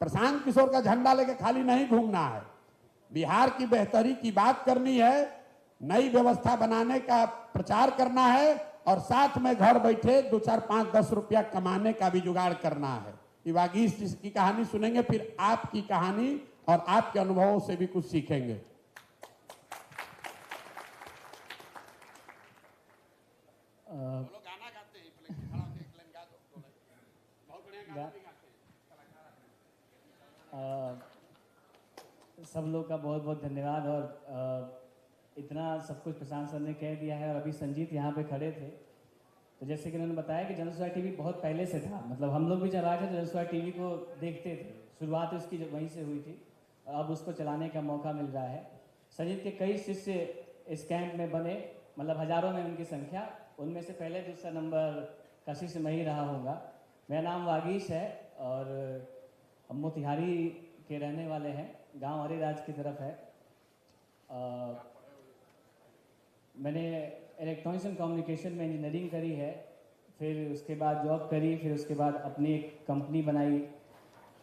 प्रशांत किशोर का झंडा लेके खाली नहीं घूमना है, बिहार की बेहतरी की बात करनी है, नई व्यवस्था बनाने का प्रचार करना है और साथ में घर बैठे 2, 4, 5, 10 रुपया कमाने का भी जुगाड़ करना है। ये वागीश की कहानी सुनेंगे, फिर आपकी कहानी और आपके अनुभवों से भी कुछ सीखेंगे। गाना गाते हैं, खड़ा होकर एक लाइन गा दो, बहुत बढ़िया गाना भी गाते हैं। सब लोग का बहुत बहुत धन्यवाद। और इतना सब कुछ प्रशांत सर ने कह दिया है और अभी संजीत यहाँ पे खड़े थे, तो जैसे कि उन्होंने बताया कि जनसुराज टीवी बहुत पहले से था, मतलब हम लोग भी जब आए थे तो जनसुराज टीवी को देखते थे, शुरुआत उसकी जब वहीं से हुई थी, अब उसको चलाने का मौका मिल रहा है। संजीत के कई शिष्य इस कैंप में बने, मतलब हजारों में उनकी संख्या, उनमें से पहले दूसरा नंबर का शिष्य मैं ही रहा होगा। मेरा नाम वागीश है और हम मोतिहारी के रहने वाले हैं, गांव हरिराज की तरफ है। मैंने इलेक्ट्रॉनिक्स एंड कम्युनिकेशन में इंजीनियरिंग करी है, फिर उसके बाद जॉब करी, फिर उसके बाद अपनी एक कंपनी बनाई,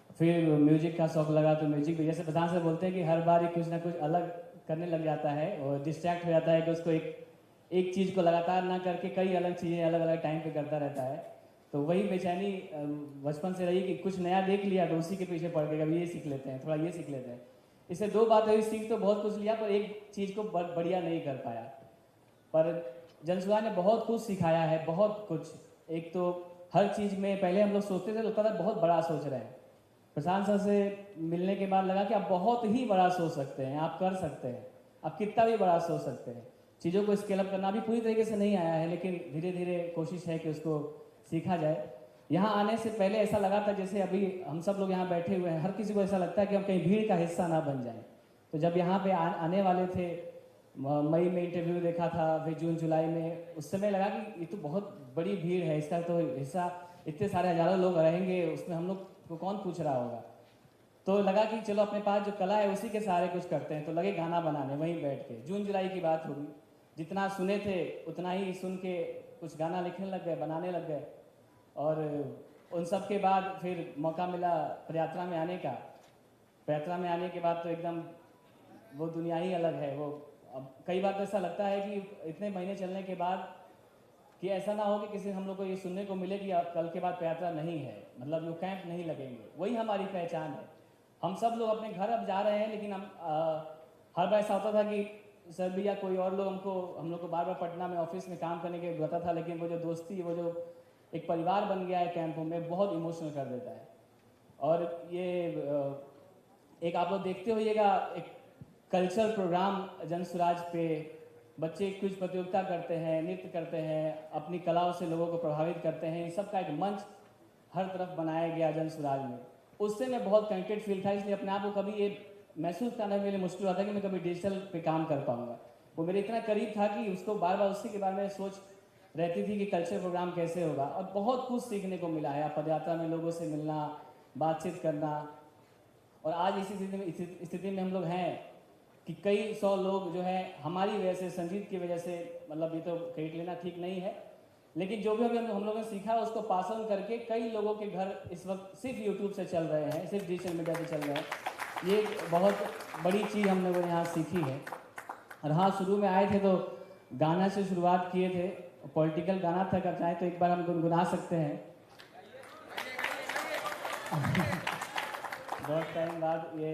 फिर म्यूजिक का शौक लगा तो म्यूजिक भी, जैसे प्रधान से बोलते हैं कि हर बार ही कुछ ना कुछ अलग करने लग जाता है और डिस्ट्रैक्ट हो जाता है कि उसको एक चीज़ को लगातार ना करके कई अलग चीज़ें अलग अलग टाइम पे करता रहता है। तो वही बेचैनी बचपन से रही कि कुछ नया देख लिया तो उसी के पीछे पड़ गए, कभी ये सीख लेते हैं, थोड़ा ये सीख लेते हैं। इससे दो बात हुई, सीख तो बहुत कुछ लिया पर एक चीज़ को बढ़िया नहीं कर पाया। पर जनसुराज ने बहुत कुछ सिखाया है, बहुत कुछ। एक तो हर चीज़ में पहले हम लोग सोचते थे, लगता था बहुत बड़ा सोच रहे हैं। प्रशांत सर से मिलने के बाद लगा कि आप बहुत ही बड़ा सोच सकते हैं, आप कर सकते हैं, आप कितना भी बड़ा सोच सकते हैं। चीज़ों को स्केल अप करना भी पूरी तरीके से नहीं आया है, लेकिन धीरे धीरे कोशिश है कि उसको सीखा जाए। यहाँ आने से पहले ऐसा लगा था जैसे अभी हम सब लोग यहाँ बैठे हुए हैं, हर किसी को ऐसा लगता है कि हम कहीं भीड़ का हिस्सा ना बन जाएं। तो जब यहाँ पे आने वाले थे, मई में इंटरव्यू देखा था, फिर जून जुलाई में, उस समय लगा कि ये तो बहुत बड़ी भीड़ है, इसका तो हिस्सा इतने सारे हजारों लोग रहेंगे, उसमें हम लोग को कौन पूछ रहा होगा। तो लगा कि चलो अपने पास जो कला है उसी के सहारे कुछ करते हैं, तो लगे गाना बनाने वहीं बैठ के। जून जुलाई की बात होगी, जितना सुने थे उतना ही सुन के कुछ गाना लिखने लग गए, बनाने लग गए। और उन सब के बाद फिर मौका मिला पदयात्रा में आने का। पदयात्रा में आने के बाद तो एकदम वो दुनिया ही अलग है। वो अब कई बार तो ऐसा लगता है कि इतने महीने चलने के बाद कि ऐसा ना हो कि किसी हम लोग को ये सुनने को मिले कि कल के बाद पदयात्रा नहीं है, मतलब वो कैंप नहीं लगेंगे। वही हमारी पहचान है। हम सब लोग अपने घर अब जा रहे हैं, लेकिन हम हर बार ऐसा होता था कि सर भी या कोई और लोग हम लोग को बार बार पटना में ऑफिस में काम करने के बताता था, लेकिन वो जो दोस्ती, वो जो एक परिवार बन गया है कैंपों में, बहुत इमोशनल कर देता है। और ये एक आप लोग देखते होइएगा, एक कल्चरल प्रोग्राम जनसुराज पे बच्चे क्विज प्रतियोगिता करते हैं, नृत्य करते हैं, अपनी कलाओं से लोगों को प्रभावित करते हैं। इन सब का एक मंच हर तरफ बनाया गया जनसुराज में। उससे मैं बहुत कनेक्टेड फील था, इसलिए अपने आप को कभी ये महसूस करना मेरे लिए मुश्किल होता कि मैं कभी डिजिटल पे काम कर पाऊंगा। वो मेरे इतना करीब था कि उसको बार बार उसी के बारे में सोच रहती थी कि कल्चर प्रोग्राम कैसे होगा। और बहुत कुछ सीखने को मिला है, पदयात्रा में लोगों से मिलना, बातचीत करना। और आज इसी स्थिति में हम लोग हैं कि कई सौ लोग जो है हमारी वजह से, संजीत की वजह से, मतलब ये तो क्रेडिट लेना ठीक नहीं है, लेकिन जो भी हम लोगों ने सीखा उसको पास ऑन करके कई लोगों के घर इस वक्त सिर्फ यूट्यूब से चल रहे हैं, सिर्फ डिजिटल मीडिया से चल रहे हैं। ये बहुत बड़ी चीज़ हम लोगों ने यहाँ सीखी है। और हाँ, शुरू में आए थे तो गाना से शुरुआत किए थे, पॉलिटिकल गाना था, अगर चाहे तो एक बार हम गुनगुना सकते हैं। बहुत टाइम बाद ये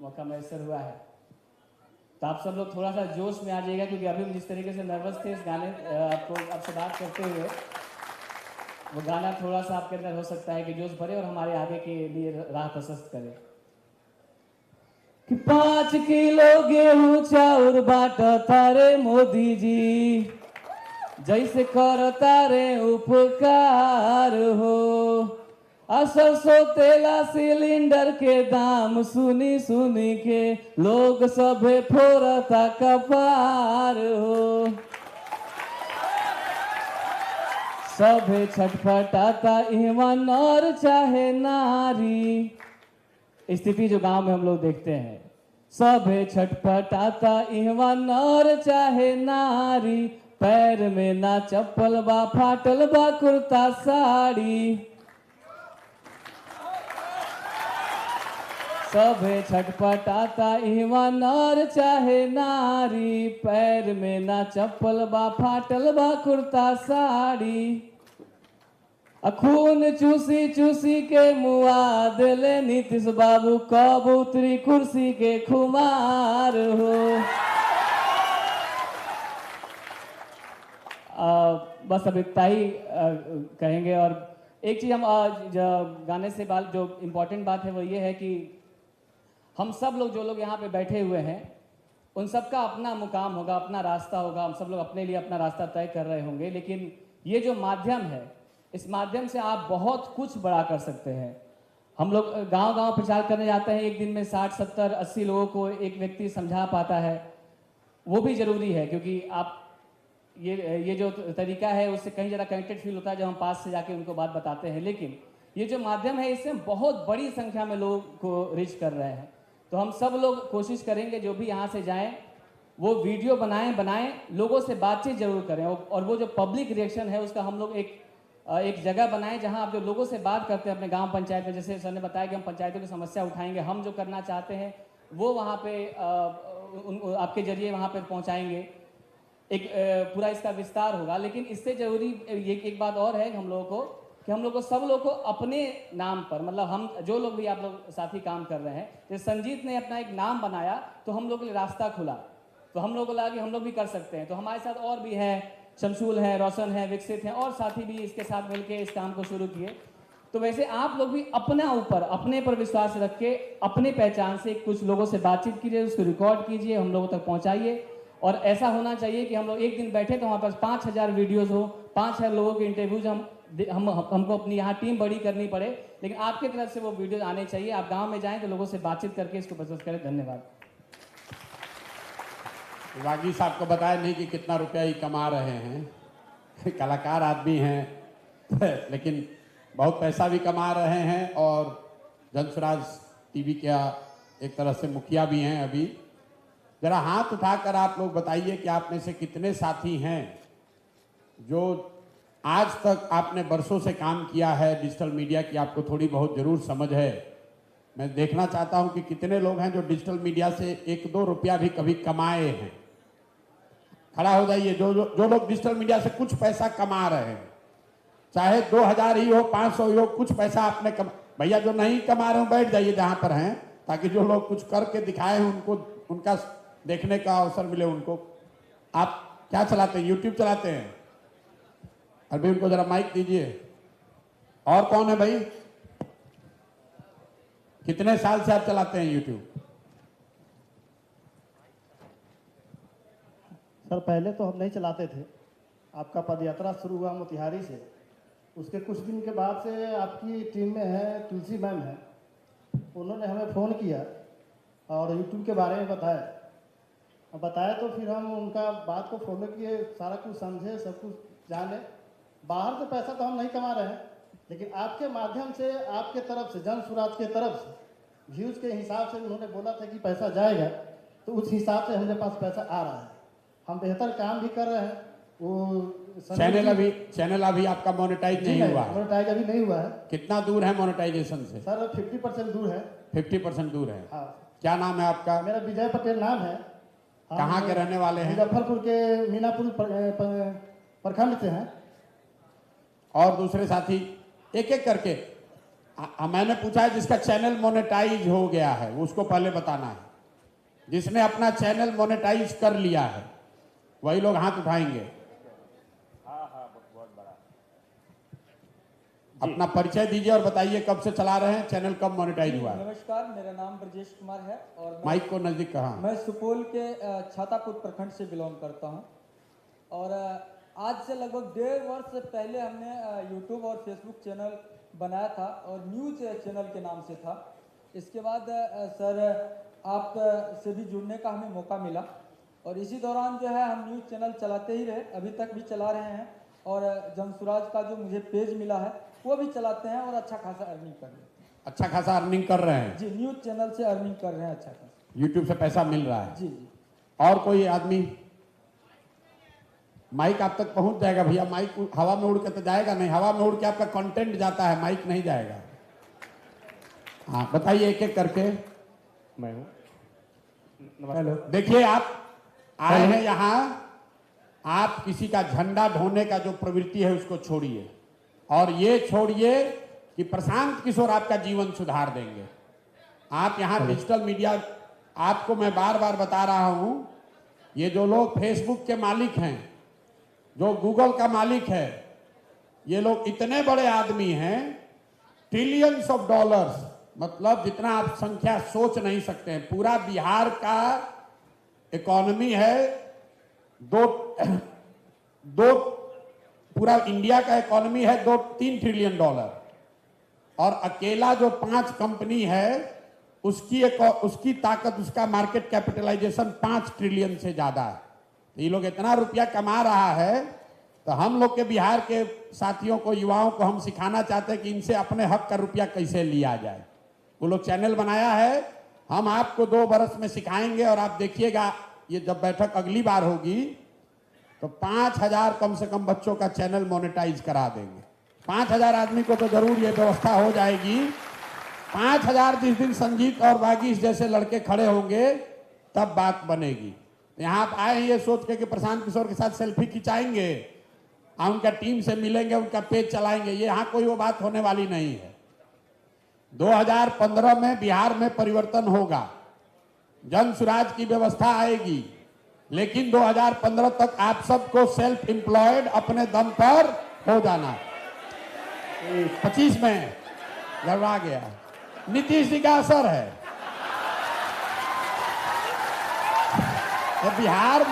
मौका मैसर हुआ है, तो आप सब लोग थोड़ा सा जोश में आ जाइएगा, क्योंकि अभी जिस तरीके से नर्वस थे इस गाने आपसे बात करते हुए, वो गाना थोड़ा सा आपके अंदर हो सकता है कि जोश भरे और हमारे आगे के लिए राह प्रशस्त करे। कि 5 किलो गेहूं चाउर बाट तारे मोदी जी, जैसे कर तारे उपकार हो। सरसों तेला सिलेंडर के दाम सुनी सुनी के लोग सभे फोड़ता कपार हो। सभे छटपटाता इवन और चाहे नारी, स्थिति जो गांव में हम लोग देखते हैं। सभे छटपटाता इहवा नर चाहे नारी, पैर में ना चप्पल बा फाटल बा कुर्ता साड़ी। सभे छटपटाता इहवा नर चाहे नारी, पैर में ना चप्पल बा फाटल बा कुर्ता साड़ी। खून चूसी चूसी के मुआ दिले नीतीश बाबू, कब उतरी कुर्सी के खुमार हो। बस अब इतना ही कहेंगे। और एक चीज हम गाने से बात, जो इम्पोर्टेंट बात है वो ये है कि हम सब लोग जो लोग यहाँ पे बैठे हुए हैं उन सब का अपना मुकाम होगा, अपना रास्ता होगा, हम सब लोग अपने लिए अपना रास्ता तय कर रहे होंगे। लेकिन ये जो माध्यम है, इस माध्यम से आप बहुत कुछ बड़ा कर सकते हैं। हम लोग गांव-गांव प्रचार करने जाते हैं, एक दिन में 60, 70, 80 लोगों को एक व्यक्ति समझा पाता है, वो भी जरूरी है, क्योंकि आप ये जो तरीका है उससे कहीं ज़्यादा कनेक्टेड फील होता है जब हम पास से जाके उनको बात बताते हैं। लेकिन ये जो माध्यम है इससे हम बहुत बड़ी संख्या में लोगों को रीच कर रहे हैं। तो हम सब लोग कोशिश करेंगे जो भी यहाँ से जाएं वो वीडियो बनाएं, लोगों से बातचीत जरूर करें। और वो जो पब्लिक रिएक्शन है उसका हम लोग एक जगह बनाएं जहां आप जो लोगों से बात करते हैं अपने गांव पंचायत में। जैसे सर ने बताया कि हम पंचायतों की समस्या उठाएंगे, हम जो करना चाहते हैं वो वहां पे आपके जरिए वहां पे पहुंचाएंगे। एक पूरा इसका विस्तार होगा। लेकिन इससे जरूरी एक बात और है हम लोगों को कि हम लोग को सब लोग को अपने नाम पर, मतलब हम जो लोग भी आप लोग साथी काम कर रहे हैं, जैसे संजीत ने अपना एक नाम बनाया तो हम लोग के लिए रास्ता खुला, तो हम लोग को लगा कि हम लोग भी कर सकते हैं। तो हमारे साथ और भी है, शमशूल है, रोशन है, विकसित हैं और साथी भी इसके साथ मिलकर इस काम को शुरू किए। तो वैसे आप लोग भी अपने पर विश्वास रख के अपने पहचान से कुछ लोगों से बातचीत कीजिए, उसको रिकॉर्ड कीजिए, हम लोगों तक पहुंचाइए। और ऐसा होना चाहिए कि हम लोग एक दिन बैठे तो हमारे पास 5000 वीडियोज़ हो, 5000 लोगों के इंटरव्यूज हमको अपनी यहाँ टीम बड़ी करनी पड़े, लेकिन आपकी तरफ से वो वीडियोज आने चाहिए। आप गाँव में जाएँ तो लोगों से बातचीत करके इसको प्रस्तुत करें। धन्यवाद। वागी साहब को बताया नहीं कि कितना रुपया ही कमा रहे हैं। कलाकार आदमी हैं लेकिन बहुत पैसा भी कमा रहे हैं और जनसुराज टीवी का एक तरह से मुखिया भी हैं। अभी जरा हाथ उठाकर आप लोग बताइए कि आप में से कितने साथी हैं जो आज तक आपने बरसों से काम किया है डिजिटल मीडिया की, आपको थोड़ी बहुत जरूर समझ है। मैं देखना चाहता हूं कि कितने लोग हैं जो डिजिटल मीडिया से 1-2 रुपया भी कभी कमाए हैं। खड़ा हो जाइए जो लोग डिजिटल मीडिया से कुछ पैसा कमा रहे हैं, चाहे 2000 ही हो, 500 ही हो, कुछ पैसा आपने भैया जो नहीं कमा रहे हो बैठ जाइए जहां पर हैं, ताकि जो लोग कुछ करके दिखाए हैं उनको उनका देखने का अवसर मिले उनको। आप क्या चलाते हैं? यूट्यूब चलाते हैं? अभी उनको जरा माइक दीजिए। और कौन है भाई? कितने साल से आप चलाते हैं यूट्यूब? सर पहले तो हम नहीं चलाते थे, आपका पदयात्रा शुरू हुआ मोतिहारी से, उसके कुछ दिन के बाद से आपकी टीम में है तुलसी मैम है, उन्होंने हमें फ़ोन किया और यूट्यूब के बारे में बताया तो फिर हम उनका बात को फॉलो किए, सारा कुछ समझे, सब कुछ जाने। बाहर से पैसा तो हम नहीं कमा रहे हैं, लेकिन आपके माध्यम से, आपके तरफ से, जनसुराज के तरफ से व्यूज़ के हिसाब से उन्होंने बोला था कि पैसा जाएगा, तो उस हिसाब से हमारे पास पैसा आ रहा है। हम बेहतर काम भी कर रहे हैं। वो चैनल अभी आपका मोनेटाइज नहीं हुआ? मोनेटाइज अभी नहीं हुआ है। कितना दूर है मोनेटाइजेशन से? सर 50% दूर है। 50% दूर है। हाँ। क्या नाम है आपका? मेरा विजय पटेल नाम है। कहाँ के रहने वाले हैं? मुजफ्फरपुर के मीनापुर प्रखंड से हैं। और दूसरे साथी एक एक करके मैंने पूछा है जिसका चैनल मोनेटाइज हो गया है उसको पहले बताना है। जिसने अपना चैनल मोनेटाइज कर लिया है वही लोग हाथ उठाएंगे। बहुत बड़ा। अपना परिचय दीजिए और बताइए कब से चला रहे हैं, चैनल कब मोनेटाइज हुआ है? नमस्कार, मेरा नाम ब्रजेश कुमार है और माइक को नजदीक कहा। मैं सुपौल के छातापुर प्रखंड से बिलोंग करता हूं और आज से लगभग 1.5 वर्ष पहले हमने यूट्यूब और फेसबुक चैनल बनाया था और न्यूज़ चैनल के नाम से था। इसके बाद सर आप से भी जुड़ने का हमें मौका मिला और इसी दौरान जो है हम न्यूज़ चैनल चलाते ही रहे, अभी तक भी चला रहे हैं। और जनसुराज का जो मुझे पेज मिला है वो भी चलाते हैं और अच्छा खासा अर्निंग कर लेते हैं। अच्छा खासा अर्निंग कर रहे हैं। जी, न्यूज़ चैनल से अर्निंग कर रहे हैं अच्छा खासा। यूट्यूब से पैसा मिल रहा है। जी जी। और कोई आदमी? माइक आप तक पहुंच जाएगा भैया। माइक हवा में उड़ के तो जाएगा नहीं, हवा में उड़ के आपका कंटेंट जाता है, माइक नहीं जाएगा। हाँ बताइए एक एक करके। मैं हूँ। हेलो, देखिए आप आए हैं यहाँ, आप किसी का झंडा ढोने का जो प्रवृत्ति है उसको छोड़िए, और ये छोड़िए कि प्रशांत किशोर आपका जीवन सुधार देंगे। आप यहाँ डिजिटल मीडिया, आपको मैं बार बार बता रहा हूँ, ये जो लोग फेसबुक के मालिक हैं, जो गूगल का मालिक है, ये लोग इतने बड़े आदमी हैं, ट्रिलियंस ऑफ डॉलर्स, मतलब जितना आप संख्या सोच नहीं सकते हैं। पूरा बिहार का इकोनॉमी है दो पूरा इंडिया का इकोनॉमी है 2-3 ट्रिलियन डॉलर, और अकेला जो 5 कंपनी है उसकी ताकत, उसका मार्केट कैपिटलाइजेशन 5 ट्रिलियन से ज्यादा है। ये लोग इतना रुपया कमा रहा है, तो हम लोग के बिहार के साथियों को, युवाओं को हम सिखाना चाहते हैं कि इनसे अपने हक का रुपया कैसे लिया जाए। वो लोग चैनल बनाया है, हम आपको 2 बरस में सिखाएंगे, और आप देखिएगा ये जब बैठक अगली बार होगी तो 5000 कम से कम बच्चों का चैनल मोनेटाइज करा देंगे। 5000 आदमी को तो जरूर ये व्यवस्था हो जाएगी। 5000 जिस दिन संजीत और बागीश जैसे लड़के खड़े होंगे तब बात बनेगी। यहाँ आप आए ये सोच के कि प्रशांत किशोर के साथ सेल्फी खिंचाएंगे, उनका टीम से मिलेंगे, उनका पेज चलाएंगे, ये यहाँ कोई वो बात होने वाली नहीं है। 2015 में बिहार में परिवर्तन होगा, जन सुराज की व्यवस्था आएगी, लेकिन 2015 तक आप सबको सेल्फ एम्प्लॉयड अपने दम पर हो जाना। 25 में गड़बड़ा गया, नीतीश जी का असर है। तो बिहार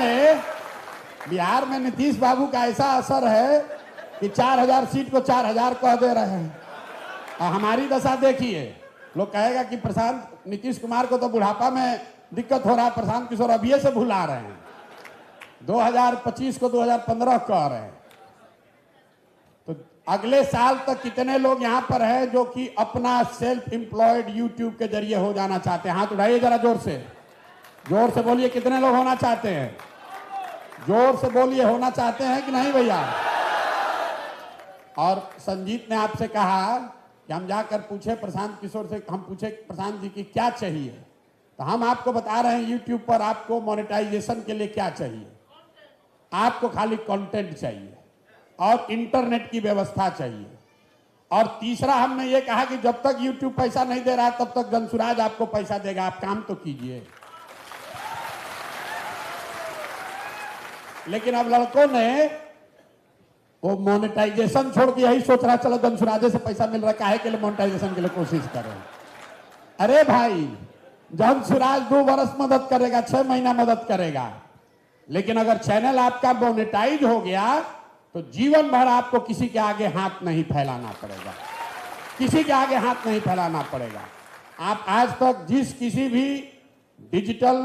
में नीतीश बाबू का ऐसा असर है कि 4000 सीट को 4000 कह दे रहे हैं। और हमारी दशा देखिए, लोग कहेगा कि प्रशांत, नीतीश कुमार को तो बुढ़ापा में दिक्कत हो रहा है, प्रशांत किशोर अभी से भुला रहे हैं। 2025 को 2015 कह रहे हैं। तो अगले साल तक कितने लोग यहाँ पर हैं जो कि अपना सेल्फ एम्प्लॉयड यूट्यूब के जरिए हो जाना चाहते हैं? हाथ उठाइए जरा, जोर से बोलिए, कितने लोग होना चाहते हैं? जोर से बोलिए, होना चाहते हैं कि नहीं भैया? और संजीत ने आपसे कहा कि हम जाकर पूछे प्रशांत किशोर से, हम पूछे प्रशांत जी की क्या चाहिए, तो हम आपको बता रहे हैं यूट्यूब पर आपको मोनेटाइजेशन के लिए क्या चाहिए। आपको खाली कंटेंट चाहिए और इंटरनेट की व्यवस्था चाहिए। और तीसरा हमने ये कहा कि जब तक यूट्यूब पैसा नहीं दे रहा तब तक जनसुराज आपको पैसा देगा, आप काम तो कीजिए। लेकिन अब लड़कों ने वो मोनेटाइजेशन छोड़ के यही सोच रहा, चलो जनसुराजे से पैसा मिल रहा है, काहे के लिए मोनेटाइजेशन के लिए कोशिश करें। अरे भाई, जनसुराज 2 बरस मदद करेगा, 6 महीना मदद करेगा, लेकिन अगर चैनल आपका मोनेटाइज हो गया तो जीवन भर आपको किसी के आगे हाथ नहीं फैलाना पड़ेगा, किसी के आगे हाथ नहीं फैलाना पड़ेगा। आप आज तक जिस किसी भी डिजिटल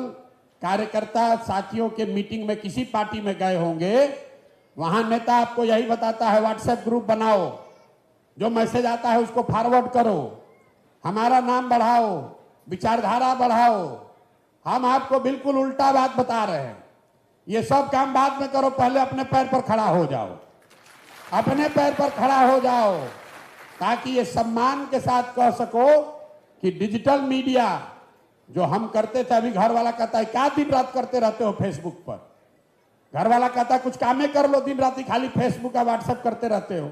कार्यकर्ता साथियों के मीटिंग में किसी पार्टी में गए होंगे, वहां नेता आपको यही बताता है, व्हाट्सएप ग्रुप बनाओ, जो मैसेज आता है उसको फॉरवर्ड करो, हमारा नाम बढ़ाओ, विचारधारा बढ़ाओ। हम आपको बिल्कुल उल्टा बात बता रहे हैं। ये सब काम बाद में करो, पहले अपने पैर पर खड़ा हो जाओ, अपने पैर पर खड़ा हो जाओ, ताकि ये सम्मान के साथ कह सको कि डिजिटल मीडिया जो हम करते थे, अभी घर वाला कहता है क्या दिन रात करते रहते हो फेसबुक पर? घर वाला कहता है कुछ कामें कर लो, दिन रात खाली फेसबुक का व्हाट्सएप करते रहते हो।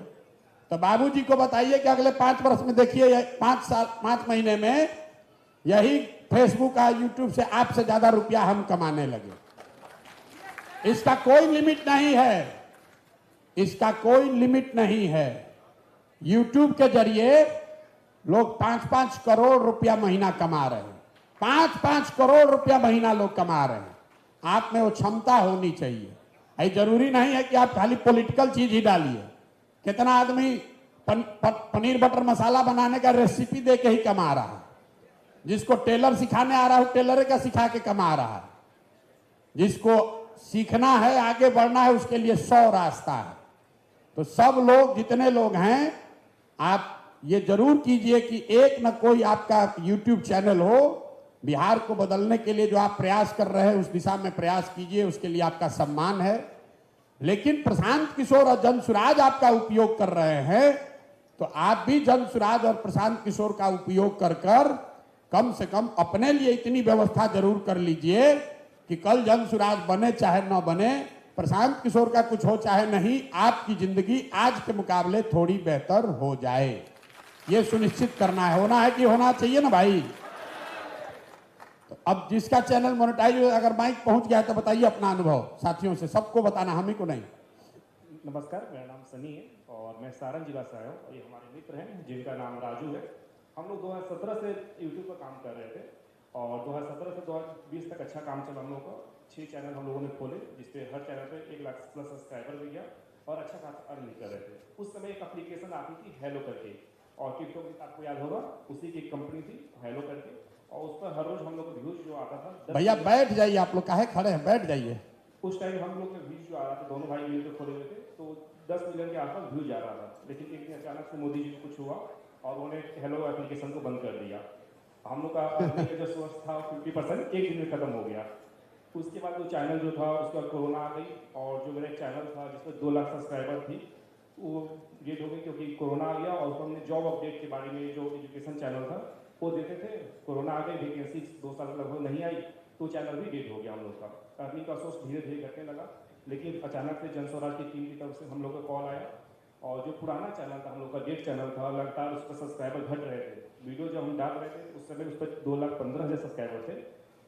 तो बाबूजी को बताइए कि अगले 5 वर्ष में देखिए, 5 महीने में यही फेसबुक का यूट्यूब से आपसे ज्यादा रुपया हम कमाने लगे। इसका कोई लिमिट नहीं है, इसका कोई लिमिट नहीं है। यूट्यूब के जरिए लोग 5-5 करोड़ रुपया महीना कमा रहे हैं, 5-5 करोड़ रुपया महीना लोग कमा रहे हैं। आप में वो क्षमता होनी चाहिए। ये जरूरी नहीं है कि आप खाली पॉलिटिकल चीज ही डालिए। कितना आदमी पनीर बटर मसाला बनाने का रेसिपी दे के ही कमा रहा है, जिसको टेलर सिखाने आ रहा है टेलर का सिखा के कमा रहा है, जिसको सीखना है, आगे बढ़ना है, उसके लिए 100 रास्ता है। तो सब लोग, जितने लोग हैं, आप ये जरूर कीजिए कि एक न कोई आपका YouTube चैनल हो। बिहार को बदलने के लिए जो आप प्रयास कर रहे हैं उस दिशा में प्रयास कीजिए, उसके लिए आपका सम्मान है। लेकिन प्रशांत किशोर और जनसुराज आपका उपयोग कर रहे हैं, तो आप भी जनसुराज और प्रशांत किशोर का उपयोग कर कर कम से कम अपने लिए इतनी व्यवस्था जरूर कर लीजिए कि कल जनसुराज बने चाहे न बने, प्रशांत किशोर का कुछ हो चाहे नहीं, आपकी जिंदगी आज के मुकाबले थोड़ी बेहतर हो जाए। ये सुनिश्चित करना है, होना है कि होना चाहिए ना भाई। तो अब जिसका चैनल मोनेटाइज अगर माइक पहुंच गया है तो बताइए अपना अनुभव साथियों से, सबको बताना, हम ही को नहीं। नमस्कार, मेरा नाम सनी है और मैं सारण जिला से आया हूँ। ये हमारे मित्र हैं जिनका नाम राजू है। हम लोग 2017 से यूट्यूब पर काम कर रहे थे और 2017 से 2020 तक अच्छा काम चला हम लोग का। 6 चैनल हम लोगों ने खोले, जिसपे हर चैनल पे 1 लाख प्लस सब्सक्राइबर भी गया और अच्छा खासा अर्न कर रहे थे। उस समय एक एप्लीकेशन आती थी हेलो करके, और टिकटॉक आपको याद होगा, उसी की एक कंपनी थी हेलो करके, और उस पर हर रोज हम लोग का व्यूज जो आता था। भैया बैठ जाइए, आप लोग काहे खड़े हैं, बैठ जाइए। उस टाइम हम लोग के व्यूज जो आ रहा था, दोनों भाई मिलकर खोले हुए थे, तो 10 मिलियन के आसपास व्यूज आ रहा था। लेकिन एक दिन अचानक से मोदी जी को कुछ हुआ और उन्होंने हेलो एप्लीकेशन को बंद कर दिया। हम लोग का जो सोर्स था 50% एक दिन में खत्म हो गया। उसके बाद वो चैनल जो था उसका कोरोना आ गई, और जो मेरा एक चैनल था जिसमें 2 लाख सब्सक्राइबर थी वो डेट हो गई, क्योंकि कोरोना आ गया। और हमने जॉब अपडेट के बारे में जो एजुकेशन चैनल था वो देते थे, कोरोना आ गई, वैकेंसी 2 साल लगभग नहीं आई, तो चैनल भी डेट हो गया हम लोग का। अर्निंग का सोर्स धीरे धीरे घटने लगा। लेकिन अचानक से जनस्वराज की टीम की तरफ से हम लोग का कॉल आया, और जो पुराना चैनल था हम लोग का डेट चैनल था, लगातार उस पर सब्सक्राइबर घट रहे थे। वीडियो जब हम डाल रहे थे उस समय उस पर 2,15,000 सब्सक्राइबर थे,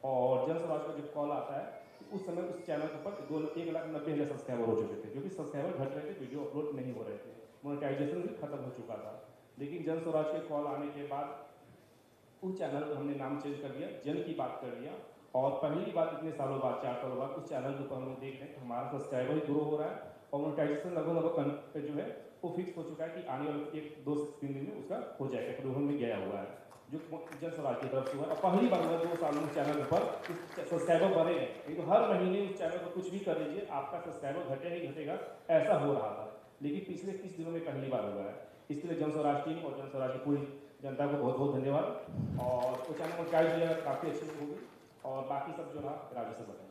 और जनस्वराज का जब कॉल आता है उस समय उस चैनल पर 1,90,000 सब्सक्राइबर हो चुके थे, क्योंकि सब्सक्राइबर घट रहे थे, वीडियो अपलोड नहीं हो रहे थे, मोनेटाइजेशन भी खत्म हो चुका था। लेकिन जनस्वराज के कॉल आने के बाद उस चैनल को हमने नाम चेंज कर दिया, जन की बात कर दिया। और पहली बार इतने सालों बाद, 4 सालों बाद, उस चैनल के ऊपर हम लोग देख रहे हैं कि हमारा सब्सक्राइबर ही ग्रो हो रहा है, और मोनेटाइजेशन लगभग जो है वो फिक्स हो चुका है कि आने वाले 1-2-3 दिन में उसका हो जाएगा, अप्रूवल में गया हुआ है, जो जनस्वराज की तरफ से हुआ है। और पहली बार हुआ 2 सालों में चैनल पर सब्सक्राइबर बढ़े हैं। तो हर महीने उस चैनल पर कुछ भी कर लीजिए, आपका सब्सक्राइबर घटे ही घटेगा, ऐसा हो रहा था। लेकिन पिछले 30 दिनों में पहली बार हुआ है। इसके लिए जनस्वराज टीम और जनस्वराज की पूरी जनता को बहुत बहुत धन्यवाद। और वो चैनल मोनेटाइज काफ़ी अच्छी होगी, और बाकी सब जो रहा राजू से बताएंगे।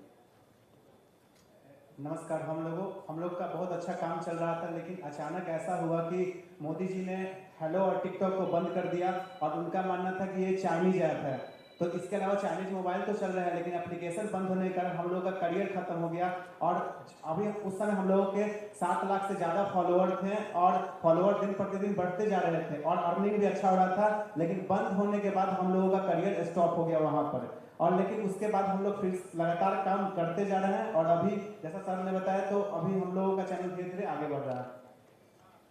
नमस्कार, हम लोग का बहुत अच्छा काम चल रहा था, लेकिन अचानक ऐसा हुआ कि मोदी जी ने हेलो और टिकटॉक को बंद कर दिया, और उनका मानना था कि ये चाइनीज ऐप है। तो इसके अलावा चाइनीज मोबाइल तो चल रहे हैं, लेकिन एप्लीकेशन बंद होने के कारण हम लोग का करियर खत्म हो गया। और अभी उस समय हम लोगों के 7 लाख से ज़्यादा फॉलोअर थे, और फॉलोअर दिन प्रतिदिन बढ़ते जा रहे थे, और अर्निंग भी अच्छा हो रहा था। लेकिन बंद होने के बाद हम लोगों का करियर स्टॉप हो गया वहाँ पर। और लेकिन उसके बाद हम लोग फिर लगातार काम करते जा रहे हैं, और अभी जैसा सर ने बताया तो अभी हम लोगों का चैनल धीरे धीरे आगे बढ़ रहा है।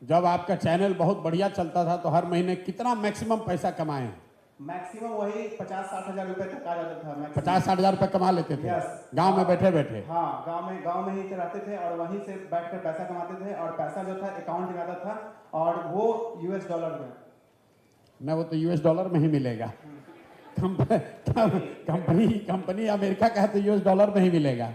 जब आपका चैनल बहुत बढ़िया चलता था तो हर महीने कितना मैक्सिमम पैसा कमाए हैं? मैक्सिमम वही 50-60 हज़ार रुपए तक आ जाता था। 50-60 हज़ार रुपये कमा लेते थे गांव में बैठे बैठे? हाँ, गांव में ही रहते थे, और वहीं से बैठकर पैसा कमाते थे, और पैसा जो था अकाउंट में आता था, और वो US डॉलर में। न वो तो US डॉलर में ही मिलेगा। कंपनी अमेरिका का है तो US डॉलर में ही मिलेगा।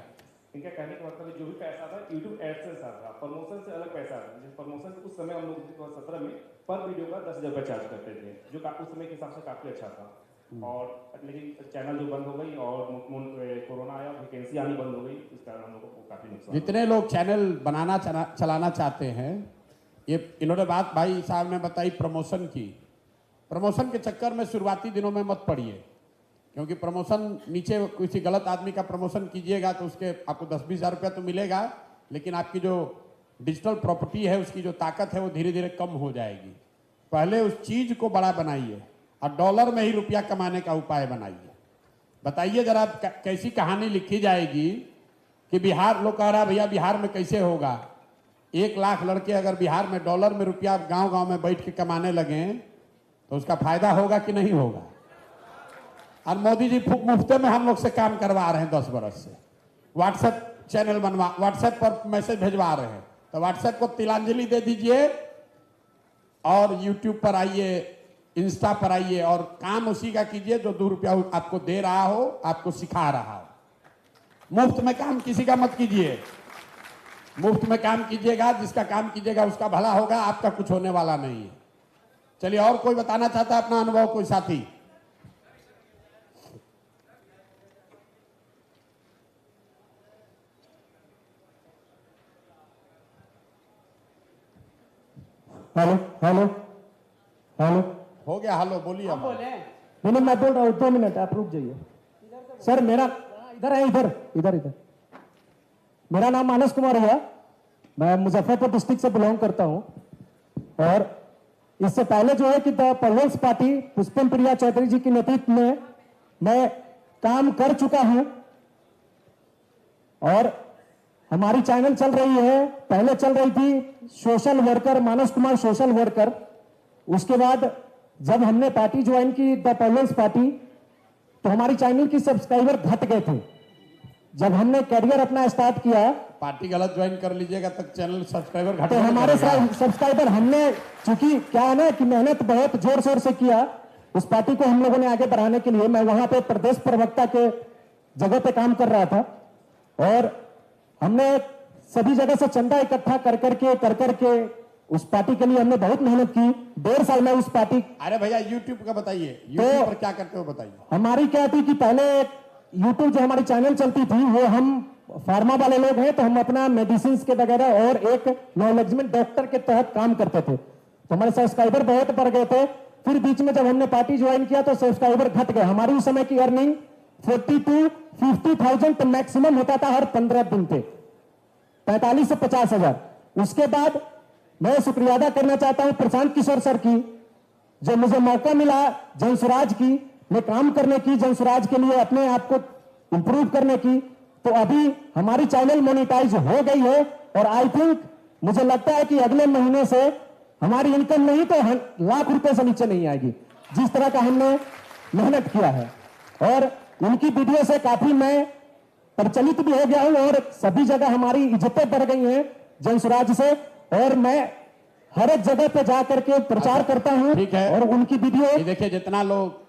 इनका कहने का मतलब जो भी पैसा था यूट्यूब एडसेंस आता था, प्रमोशन से अलग पैसा आता था। प्रमोशन उस समय हम लोग 2017 में पर वीडियो का 10,000 रुपये चार्ज करते थे, जो उस समय के हिसाब से काफ़ी अच्छा था। और लेकिन चैनल जो बंद हो गई और कोरोना आया, वैकेंसी आनी बंद हो गई, इस कारण हम लोग को काफ़ी नुकसान। जितने लोग चैनल बनाना चलाना चाहते हैं, ये इन्होंने बात भाई साहब ने बताई प्रमोशन की। प्रमोशन के चक्कर में शुरुआती दिनों में मत पड़िए, क्योंकि प्रमोशन नीचे किसी गलत आदमी का प्रमोशन कीजिएगा तो उसके आपको 10-20 हज़ार रुपया तो मिलेगा, लेकिन आपकी जो डिजिटल प्रॉपर्टी है उसकी जो ताकत है वो धीरे धीरे कम हो जाएगी। पहले उस चीज़ को बड़ा बनाइए और डॉलर में ही रुपया कमाने का उपाय बनाइए। बताइए जरा कैसी कहानी लिखी जाएगी कि बिहार, लोग कह रहा भैया बिहार में कैसे होगा, 1 लाख लड़के अगर बिहार में डॉलर में रुपया गांव-गांव में बैठ के कमाने लगे तो उसका फायदा होगा कि नहीं होगा? और मोदी जी मुफ्त में हम लोग से काम करवा रहे हैं 10 बरस से। व्हाट्सएप चैनल बनवा, व्हाट्सएप पर मैसेज भेजवा रहे हैं, तो व्हाट्सएप को तिलांजलि दे दीजिए और यूट्यूब पर आइए, इंस्टा पर आइए, और काम उसी का कीजिए जो 2 रुपया आपको दे रहा हो, आपको सिखा रहा हो। मुफ्त में काम किसी का मत कीजिए। मुफ्त में काम कीजिएगा, जिसका काम कीजिएगा उसका भला होगा, आपका कुछ होने वाला नहीं है। चलिए, और कोई बताना चाहता है अपना अनुभव, कोई साथी? Hello hello hello. हो गया, हेलो बोलिए। अब नहीं, मैं बोल रहा हूँ, 2 मिनट आप रुक जाइए। सर मेरा इधर है, इधर इधर इधर। मेरा नाम मानस कुमार है, मैं मुजफ्फरपुर डिस्ट्रिक्ट से बिलोंग करता हूँ। और इससे पहले जो है कि the peoples party Pushpam Priya Chaudhary जी के नेतृत्व में मैं काम कर चुका हूँ। और हमारी चैनल चल रही है, पहले चल रही थी सोशल वर्कर, मानस कुमार सोशल वर्कर। उसके बाद जब हमने पार्टी ज्वाइन की द पीपल्स पार्टी, तो हमारी चैनल की सब्सक्राइबर घट गए थे। जब हमने करियर अपना स्टार्ट किया, पार्टी गलत ज्वाइन कर लीजिएगा तक चैनल सब्सक्राइबर घट तो हमारे सब्सक्राइबर, हमने चूंकि क्या है ना कि मेहनत बहुत जोर शोर से किया उस पार्टी को हम लोगों ने आगे बढ़ाने के लिए। मैं वहां पे प्रदेश प्रवक्ता के जगह पे काम कर रहा था और हमने सभी जगह से चंदा इकट्ठा कर करके उस पार्टी के लिए हमने बहुत मेहनत की। 1.5 साल में उस पार्टी। अरे भैया यूट्यूब का बताइए, यूट्यूब पर क्या करते हो बताइए। हमारी क्या थी कि पहले यूट्यूब जो हमारी चैनल चलती थी वो हम फार्मा वाले लोग हैं, तो हम अपना मेडिसिन के वगैरह और एक नॉलेजमेंट डॉक्टर के तहत काम करते थे। तो हमारे सब्सक्राइबर बहुत बढ़ गए थे। फिर बीच में जब हमने पार्टी ज्वाइन किया तो सब्सक्राइबर घट गए। हमारी उस समय की अर्निंग 40,000 मैक्सिमम होता था हर 15 दिन पे, 45 से 50,000। उसके बाद मैं शुक्रिया अदा करना चाहता हूं प्रशांत किशोर सर की, जो मुझे मौका मिला जनसुराज की में काम करने की, जनसुराज के लिए अपने आप को इंप्रूव करने की। तो अभी हमारी चैनल मोनेटाइज हो गई है और आई थिंक मुझे लगता है कि अगले महीने से हमारी इनकम नहीं तो लाख रुपए से नीचे नहीं आएगी, जिस तरह का हमने मेहनत किया है। और उनकी वीडियो से काफी मैं प्रचलित भी हो गया हूं और सभी जगह हमारी इज्जतें बढ़ गई हैं जनसुराज से। और मैं हर एक जगह पे जा करके प्रचार करता हूं। ठीक है। और उनकी वीडियो देखिए, जितना लोग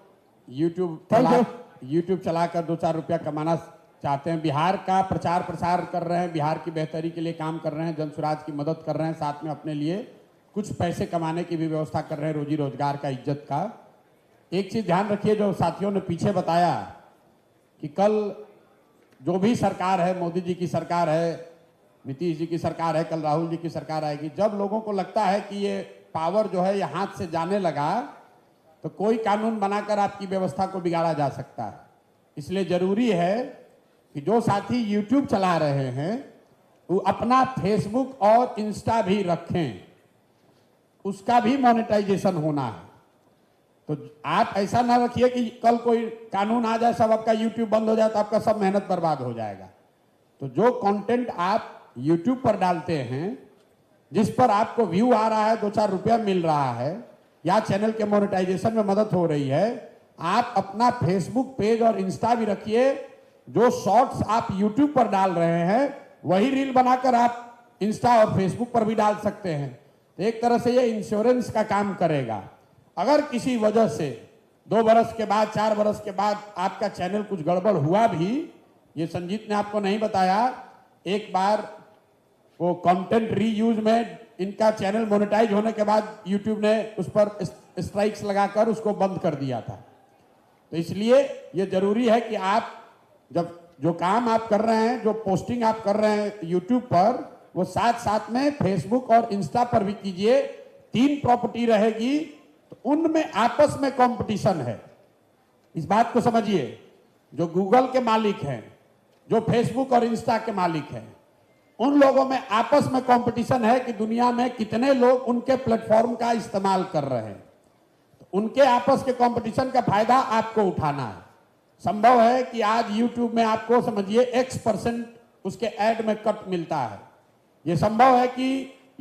यूट्यूब चलाकर 2-4 रुपया कमाना चाहते हैं, बिहार का प्रचार प्रसार कर रहे हैं, बिहार की बेहतरी के लिए काम कर रहे हैं, जनसुराज की मदद कर रहे हैं, साथ में अपने लिए कुछ पैसे कमाने की भी व्यवस्था कर रहे हैं, रोजी रोजगार का, इज्जत का। एक चीज ध्यान रखिए, जो साथियों ने पीछे बताया कि कल जो भी सरकार है, मोदी जी की सरकार है, नीतीश जी की सरकार है, कल राहुल जी की सरकार आएगी, जब लोगों को लगता है कि ये पावर जो है ये हाथ से जाने लगा, तो कोई कानून बनाकर आपकी व्यवस्था को बिगाड़ा जा सकता है। इसलिए जरूरी है कि जो साथी यूट्यूब चला रहे हैं वो अपना फेसबुक और इंस्टा भी रखें, उसका भी मोनेटाइजेशन होना है। तो आप ऐसा ना रखिए कि कल कोई कानून आ जाए, सब आपका यूट्यूब बंद हो जाए तो आपका सब मेहनत बर्बाद हो जाएगा। तो जो कंटेंट आप यूट्यूब पर डालते हैं, जिस पर आपको व्यू आ रहा है, 2-4 रुपया मिल रहा है, या चैनल के मोनेटाइजेशन में मदद हो रही है, आप अपना फेसबुक पेज और इंस्टा भी रखिए। जो शॉर्ट्स आप यूट्यूब पर डाल रहे हैं वही रील बनाकर आप इंस्टा और फेसबुक पर भी डाल सकते हैं। तो एक तरह से ये इंश्योरेंस का काम करेगा। अगर किसी वजह से 2 बरस के बाद, 4 बरस के बाद आपका चैनल कुछ गड़बड़ हुआ भी, ये संजीत ने आपको नहीं बताया, एक बार वो कंटेंट रीयूज में इनका चैनल मोनेटाइज होने के बाद यूट्यूब ने उस पर स्ट्राइक्स लगाकर उसको बंद कर दिया था। तो इसलिए ये जरूरी है कि आप जब जो काम आप कर रहे हैं, जो पोस्टिंग आप कर रहे हैं यूट्यूब पर, वो साथ साथ में फेसबुक और इंस्टा पर भी कीजिए। 3 प्रॉपर्टी रहेगी तो उनमें आपस में कंपटीशन है, इस बात को समझिए। जो गूगल के मालिक हैं, जो फेसबुक और इंस्टा के मालिक हैं, उन लोगों में आपस में कंपटीशन है कि दुनिया में कितने लोग उनके प्लेटफॉर्म का इस्तेमाल कर रहे हैं। तो उनके आपस के कंपटीशन का फायदा आपको उठाना है। संभव है कि आज YouTube में आपको समझिए X% उसके ऐड में कट मिलता है। यह संभव है कि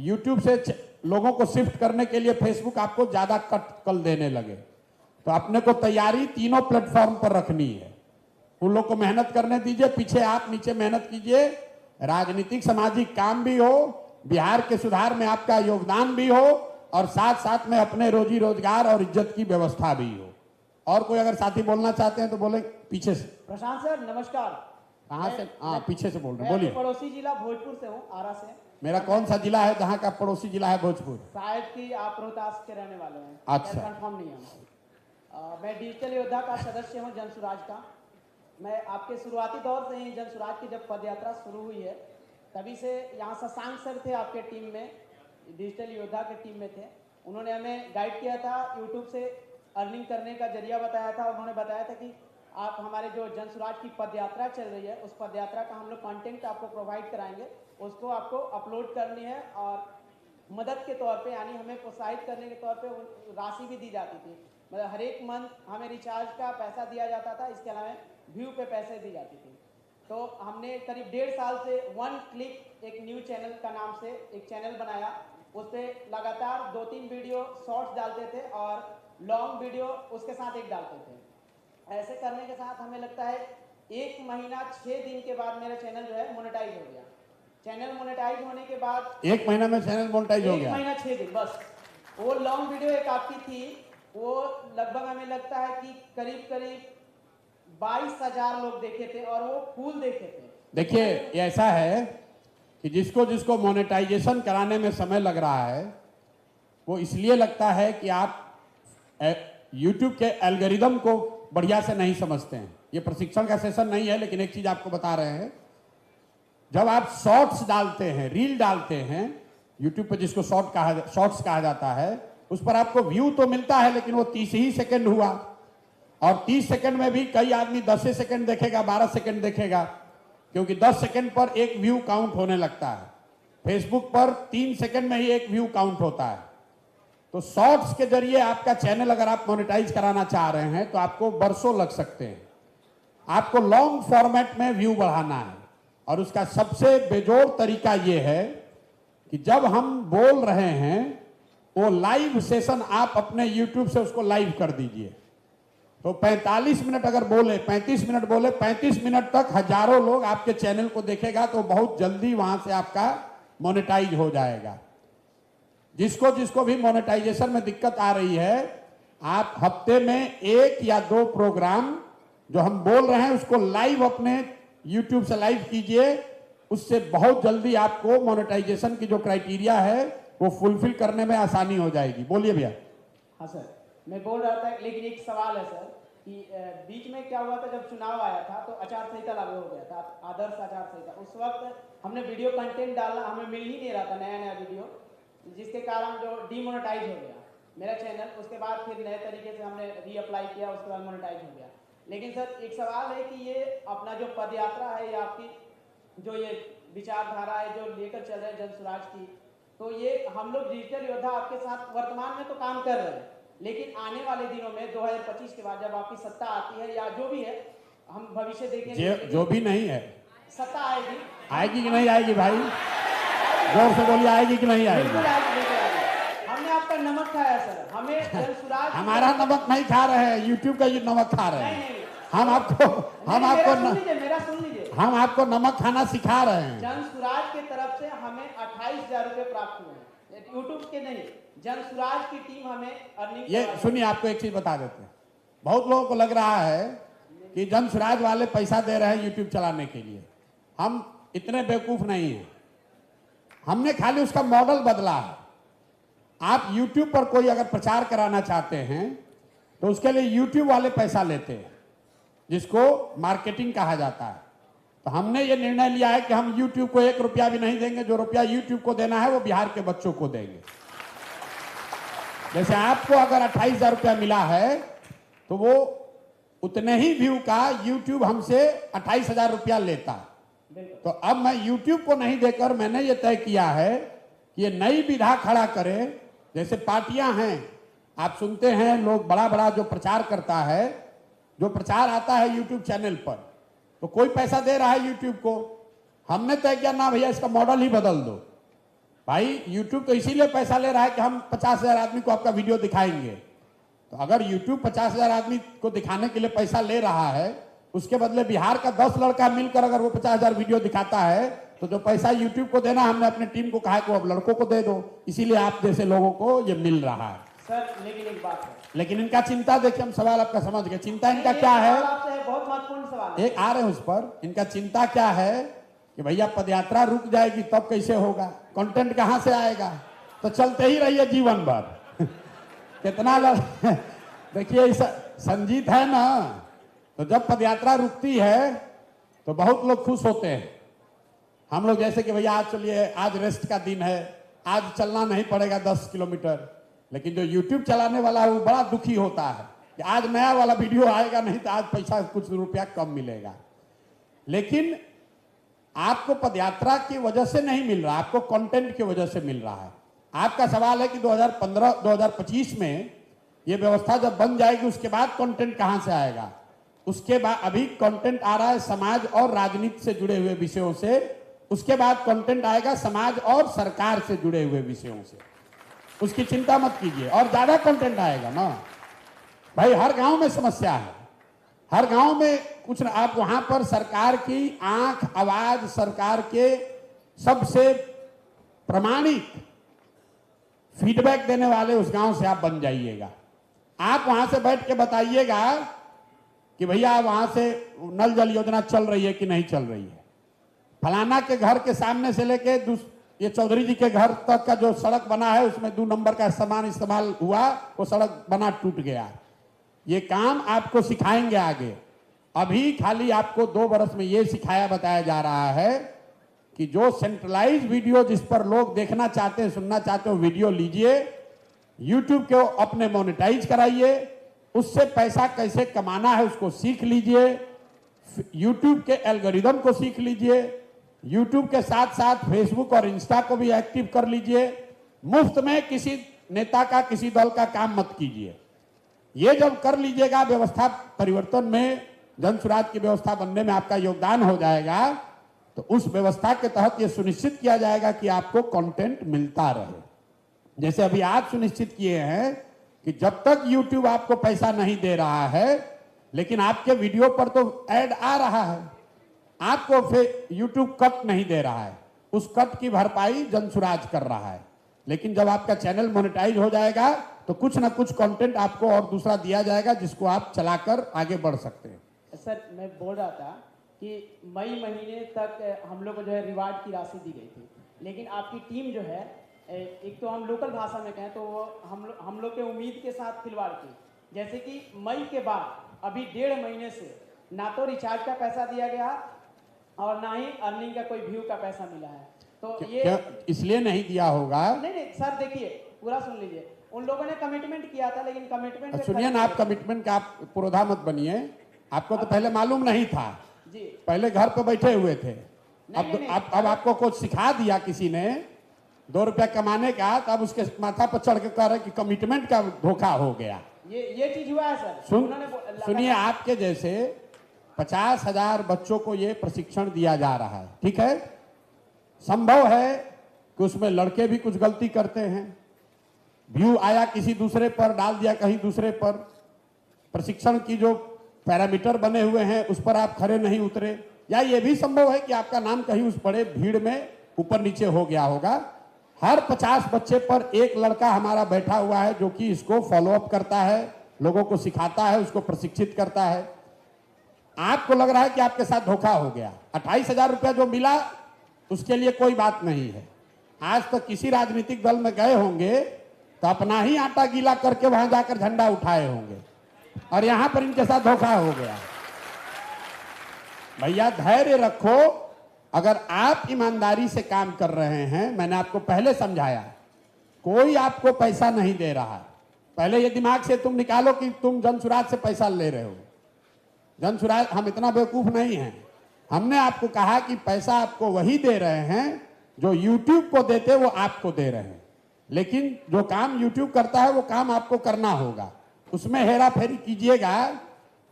YouTube से लोगों को शिफ्ट करने के लिए Facebook आपको ज्यादा कट कल देने लगे। तो अपने को तैयारी तीनों प्लेटफॉर्म पर रखनी है। उन लोग को मेहनत करने दीजिए, पीछे आप नीचे मेहनत कीजिए, राजनीतिक सामाजिक काम भी हो, बिहार के सुधार में आपका योगदान भी हो, और साथ साथ में अपने रोजी रोजगार और इज्जत की व्यवस्था भी हो। और कोई अगर साथी बोलना चाहते हैं तो बोले पीछे से। प्रशांत सर नमस्कार। कहाँ से? हाँ, पीछे से बोल रहे हैं, मैं बोलिए। पड़ोसी जिला भोजपुर से हूँ, आरा से। मेरा कौन सा जिला है जहाँ का पड़ोसी जिला है भोजपुर? शायद कि आप रोहतास के रहने वाले हैं। अच्छा। कंफर्म नहीं है। मैं डिजिटल योद्धा का सदस्य हूँ जनसुराज का। मैं आपके शुरुआती दौर से ही जनसुराज की जब पदयात्रा शुरू हुई है तभी से यहाँ शशांक सर थे आपके टीम में, डिजिटल योद्धा के टीम में थे। उन्होंने हमें गाइड किया था, यूट्यूब से अर्निंग करने का जरिया बताया था। उन्होंने बताया था कि आप हमारे जो जनसुराज की पदयात्रा चल रही है उस पदयात्रा का हम लोग कंटेंट आपको प्रोवाइड कराएंगे, उसको आपको अपलोड करनी है और मदद के तौर पे यानी हमें प्रोत्साहित करने के तौर पे राशि भी दी जाती थी। मतलब हर एक मंथ हमें रिचार्ज का पैसा दिया जाता था, इसके अलावा व्यू पे पैसे दी जाती थी। तो हमने करीब 1.5 साल से वन क्लिक एक न्यूज चैनल का नाम से एक चैनल बनाया। उस पर लगातार 2-3 वीडियो शॉर्ट्स डालते थे और लॉन्ग वीडियो उसके साथ एक डालते थे। ऐसे करने के साथ हमें लगता है 1 महीना 6 दिन के बाद मेरा चैनल जो है मोनेटाइज हो गया। चैनल मोनेटाइज होने के बाद 1 महीना में चैनल मोनेटाइज हो 1 गया? महीना 6 दिन बस। वो लॉन्ग वीडियो एक आपकी थी, वो लगभग हमें लगता है कि करीब 22,000 लोग देखे थे और वो फुल देखे थे। देखिए, ये ऐसा है कि जिसको जिसको मोनेटाइजेशन कराने में समय लग रहा है वो इसलिए लगता है कि आप YouTube के एल्गोरिदम को बढ़िया से नहीं समझते हैं। ये प्रशिक्षण का सेशन नहीं है, लेकिन एक चीज आपको बता रहे हैं। जब आप शॉर्ट्स डालते हैं, रील डालते हैं YouTube पे, जिसको शॉर्ट्स कहा जाता है, उस पर आपको व्यू तो मिलता है लेकिन वो 30 ही सेकंड हुआ, और 30 सेकंड में भी कई आदमी 10 सेकंड देखेगा, 12 सेकंड देखेगा, क्योंकि 10 सेकंड पर एक व्यू काउंट होने लगता है। फेसबुक पर 3 सेकंड में ही एक व्यू काउंट होता है। तो शॉर्ट्स के जरिए आपका चैनल अगर आप मोनेटाइज कराना चाह रहे हैं तो आपको बरसों लग सकते हैं। आपको लॉन्ग फॉर्मेट में व्यू बढ़ाना है, और उसका सबसे बेजोड़ तरीका यह है कि जब हम बोल रहे हैं वो लाइव सेशन आप अपने YouTube से उसको लाइव कर दीजिए। तो 45 मिनट अगर बोले, 35 मिनट बोले, 35 मिनट तक हजारों लोग आपके चैनल को देखेगा, तो बहुत जल्दी वहां से आपका मोनेटाइज हो जाएगा। जिसको जिसको भी मोनेटाइजेशन में दिक्कत आ रही है, आप हफ्ते में 1 या 2 प्रोग्राम जो हम बोल रहे हैं उसको लाइव अपने YouTube से लाइव कीजिए। उससे बहुत जल्दी आपको मोनेटाइजेशन की जो क्राइटेरिया है वो फुलफिल करने में आसानी हो जाएगी। बोलिए भैया। हाँ सर, मैं बोल रहा था, लेकिन एक सवाल है सर कि बीच में क्या हुआ था, जब चुनाव आया था तो आचार संहिता लागू हो गया था, आदर्श आचार संहिता। उस वक्त हमने वीडियो कंटेंट डालना हमें मिल ही नहीं रहा था, नया वीडियो, जिसके कारण जो डीमोनेटाइज हो गया मेरा चैनल। उसके बाद फिर नए तरीके से हमने रीअप्लाई किया, उसके बाद मोनेटाइज हो गया। लेकिन सर एक सवाल है कि ये अपना जो पदयात्रा है या आपकी जो ये विचारधारा है जो लेकर चल रहे हैं जनसुराज की, तो ये हम लोग डिजिटल योद्धा आपके साथ वर्तमान में तो काम कर रहे हैं, लेकिन आने वाले दिनों में 2025 के बाद जब आपकी सत्ता आती है या जो भी है, हम भविष्य देखेंगे। जो भी नहीं है, सत्ता आएगी। आएगी कि नहीं आएगी भाई? जोर से बोलिए, आएगी कि नहीं आएगी? बिल्कुल आएगी। हमने आपका नमक खाया सर, हमें जनसुराज हमारा नमक नहीं खा रहे हैं, YouTube का ये नमक खा रहे हैं। हम आपको हम आपको नमक खाना सिखा रहे हैं। जनसुराज की तरफ से हमें 28,000 रुपए प्राप्त हुए हैं, यूट्यूब के नहीं, जनसुराज की टीम हमें अर्निंग। ये सुनिए, आपको एक चीज बता देते हैं। बहुत लोगों को लग रहा है कि जनसुराज वाले पैसा दे रहे हैं यूट्यूब चलाने के लिए। हम इतने बेवकूफ नहीं हैं, हमने खाली उसका मॉडल बदला है। आप यूट्यूब पर कोई अगर प्रचार कराना चाहते हैं तो उसके लिए यूट्यूब वाले पैसा लेते हैं, जिसको मार्केटिंग कहा जाता है। तो हमने ये निर्णय लिया है कि हम यूट्यूब को 1 रुपया भी नहीं देंगे। जो रुपया यूट्यूब को देना है वो बिहार के बच्चों को देंगे। जैसे आपको अगर 28,000 रुपया मिला है तो वो उतने ही व्यू का यूट्यूब हमसे 28,000 रुपया लेता है। तो अब मैं यूट्यूब को नहीं देकर मैंने ये तय किया है कि ये नई विधा खड़ा करें। जैसे पार्टियां हैं, आप सुनते हैं लोग बड़ा बड़ा जो प्रचार करता है, जो प्रचार आता है यूट्यूब चैनल पर, तो कोई पैसा दे रहा है यूट्यूब को। हमने तय किया ना भैया, इसका मॉडल ही बदल दो। भाई यूट्यूब तो इसीलिए पैसा ले रहा है कि हम 50,000 आदमी को आपका वीडियो दिखाएंगे। तो अगर यूट्यूब 50,000 आदमी को दिखाने के लिए पैसा ले रहा है, उसके बदले बिहार का 10 लड़का मिलकर अगर वो 50,000 वीडियो दिखाता है, तो जो पैसा यूट्यूब को देना, हमने अपनी टीम को कहा कि वो अब लड़कों को दे दो। इसीलिए आप जैसे लोगों को ये मिल रहा है। सर लेकिन एक बात है, लेकिन इनका चिंता देखिए, हम सवाल आपका समझ गए, चिंता इनका क्या है, आपसे है बहुत महत्वपूर्ण सवाल है। एक आ रहे हैं उस पर। इनका चिंता क्या है कि भैया पदयात्रा रुक जाएगी तब कैसे होगा, कंटेंट कहां से आएगा, तो चलते ही रहिए जीवन भर। कितना देखिए संजीत है ना, तो जब पदयात्रा रुकती है तो बहुत लोग खुश होते हैं। हम लोग जैसे कि भैया आज चलिए, आज रेस्ट का दिन है, आज चलना नहीं पड़ेगा 10 किलोमीटर, लेकिन जो YouTube चलाने वाला है वो बड़ा दुखी होता है कि आज नया वाला वीडियो आएगा, नहीं तो आज पैसा कुछ रुपया कम मिलेगा। लेकिन आपको पदयात्रा की वजह से नहीं मिल रहा, आपको कंटेंट की वजह से मिल रहा है। आपका सवाल है कि 2015-2025 में ये व्यवस्था जब बन जाएगी उसके बाद कंटेंट कहां से आएगा। उसके बाद अभी कंटेंट आ रहा है समाज और राजनीति से जुड़े हुए विषयों से, उसके बाद कंटेंट आएगा समाज और सरकार से जुड़े हुए विषयों से। उसकी चिंता मत कीजिए, और ज्यादा कंटेंट आएगा ना भाई। हर गांव में समस्या है, हर गांव में कुछ न, आप वहां पर सरकार की आंख, आवाज, सरकार के सबसे प्रमाणित फीडबैक देने वाले उस गांव से आप बन जाइएगा। आप वहां से बैठ के बताइएगा कि भैया वहां से नल जल योजना चल रही है कि नहीं चल रही है। फलाना के घर के सामने से लेके ये चौधरी जी के घर तक का जो सड़क बना है उसमें 2 नंबर का सामान इस्तेमाल हुआ, वो सड़क बना टूट गया। ये काम आपको सिखाएंगे आगे। अभी खाली आपको 2 वर्ष में ये सिखाया बताया जा रहा है कि जो सेंट्रलाइज वीडियो जिस पर लोग देखना चाहते हैं, सुनना चाहते हो, वीडियो लीजिए, यूट्यूब को अपने मोनेटाइज कराइए, उससे पैसा कैसे कमाना है उसको सीख लीजिए, यूट्यूब के एल्गोरिदम को सीख लीजिए, यूट्यूब के साथ साथ फेसबुक और इंस्टा को भी एक्टिव कर लीजिए। मुफ्त में किसी नेता का, किसी दल का काम मत कीजिए। ये जब कर लीजिएगा, व्यवस्था परिवर्तन में, जन स्वराज की व्यवस्था बनने में आपका योगदान हो जाएगा, तो उस व्यवस्था के तहत ये सुनिश्चित किया जाएगा कि आपको कंटेंट मिलता रहे। जैसे अभी आप सुनिश्चित किए हैं कि जब तक YouTube आपको पैसा नहीं दे रहा है, लेकिन आपके वीडियो पर तो ऐड आ रहा है, आपको फिर YouTube कट नहीं दे रहा है, उस कट की भरपाई जन स्वराज कर रहा है। लेकिन जब आपका चैनल मोनेटाइज हो जाएगा तो कुछ ना कुछ कंटेंट आपको और दूसरा दिया जाएगा जिसको आप चलाकर आगे बढ़ सकते हैं। सर मैं बोल रहा था कि मई महीने तक हम लोग को जो है रिवार्ड की राशि दी गई थी, लेकिन आपकी टीम जो है, एक तो हम लोकल भाषा में कहें तो वो हम लोग के उम्मीद के साथ खिलवाड़ की। जैसे कि मई के बाद अभी 1.5 महीने से ना तो रिचार्ज का पैसा दिया गया और ना ही अर्निंग का कोई व्यू का पैसा मिला है। तो ये क्या इसलिए नहीं दिया होगा? नहीं सर, देखिए पूरा सुन लीजिए। उन लोगों ने कमिटमेंट किया था, लेकिन कमिटमेंट सुनिए ना, आप कमिटमेंट का आप पुरोधा मत बनिए। आपको तो पहले मालूम नहीं था जी, पहले घर पे बैठे हुए थे। अब आपको कुछ सिखा दिया किसी ने 2 रुपया कमाने का, तब उसके माथा पर चढ़ के कह रहे कि कमिटमेंट का धोखा हो गया। ये चीज हुआ है सर। सुनिए, आपके जैसे 50,000 बच्चों को ये प्रशिक्षण दिया जा रहा है, ठीक है। संभव है कि उसमें लड़के भी कुछ गलती करते हैं, व्यू आया किसी दूसरे पर, डाल दिया कहीं दूसरे पर, प्रशिक्षण की जो पैरामीटर बने हुए हैं उस पर आप खरे नहीं उतरे, या ये भी संभव है कि आपका नाम कहीं उस बड़े भीड़ में ऊपर नीचे हो गया होगा। हर 50 बच्चे पर एक लड़का हमारा बैठा हुआ है जो कि इसको फॉलोअप करता है, लोगों को सिखाता है, उसको प्रशिक्षित करता है। आपको लग रहा है कि आपके साथ धोखा हो गया, 28,000 रुपया जो मिला उसके लिए कोई बात नहीं है। आज तक किसी राजनीतिक दल में गए होंगे तो अपना ही आटा गीला करके वहां जाकर झंडा उठाए होंगे, और यहां पर इनके साथ धोखा हो गया। भैया धैर्य रखो। अगर आप ईमानदारी से काम कर रहे हैं, मैंने आपको पहले समझाया, कोई आपको पैसा नहीं दे रहा है। पहले ये दिमाग से तुम निकालो कि तुम जन स्वराज से पैसा ले रहे हो। जन स्वराज, हम इतना बेवकूफ नहीं हैं। हमने आपको कहा कि पैसा आपको वही दे रहे हैं जो YouTube को देते वो आपको दे रहे हैं, लेकिन जो काम YouTube करता है वो काम आपको करना होगा। उसमें हेरा फेरी कीजिएगा,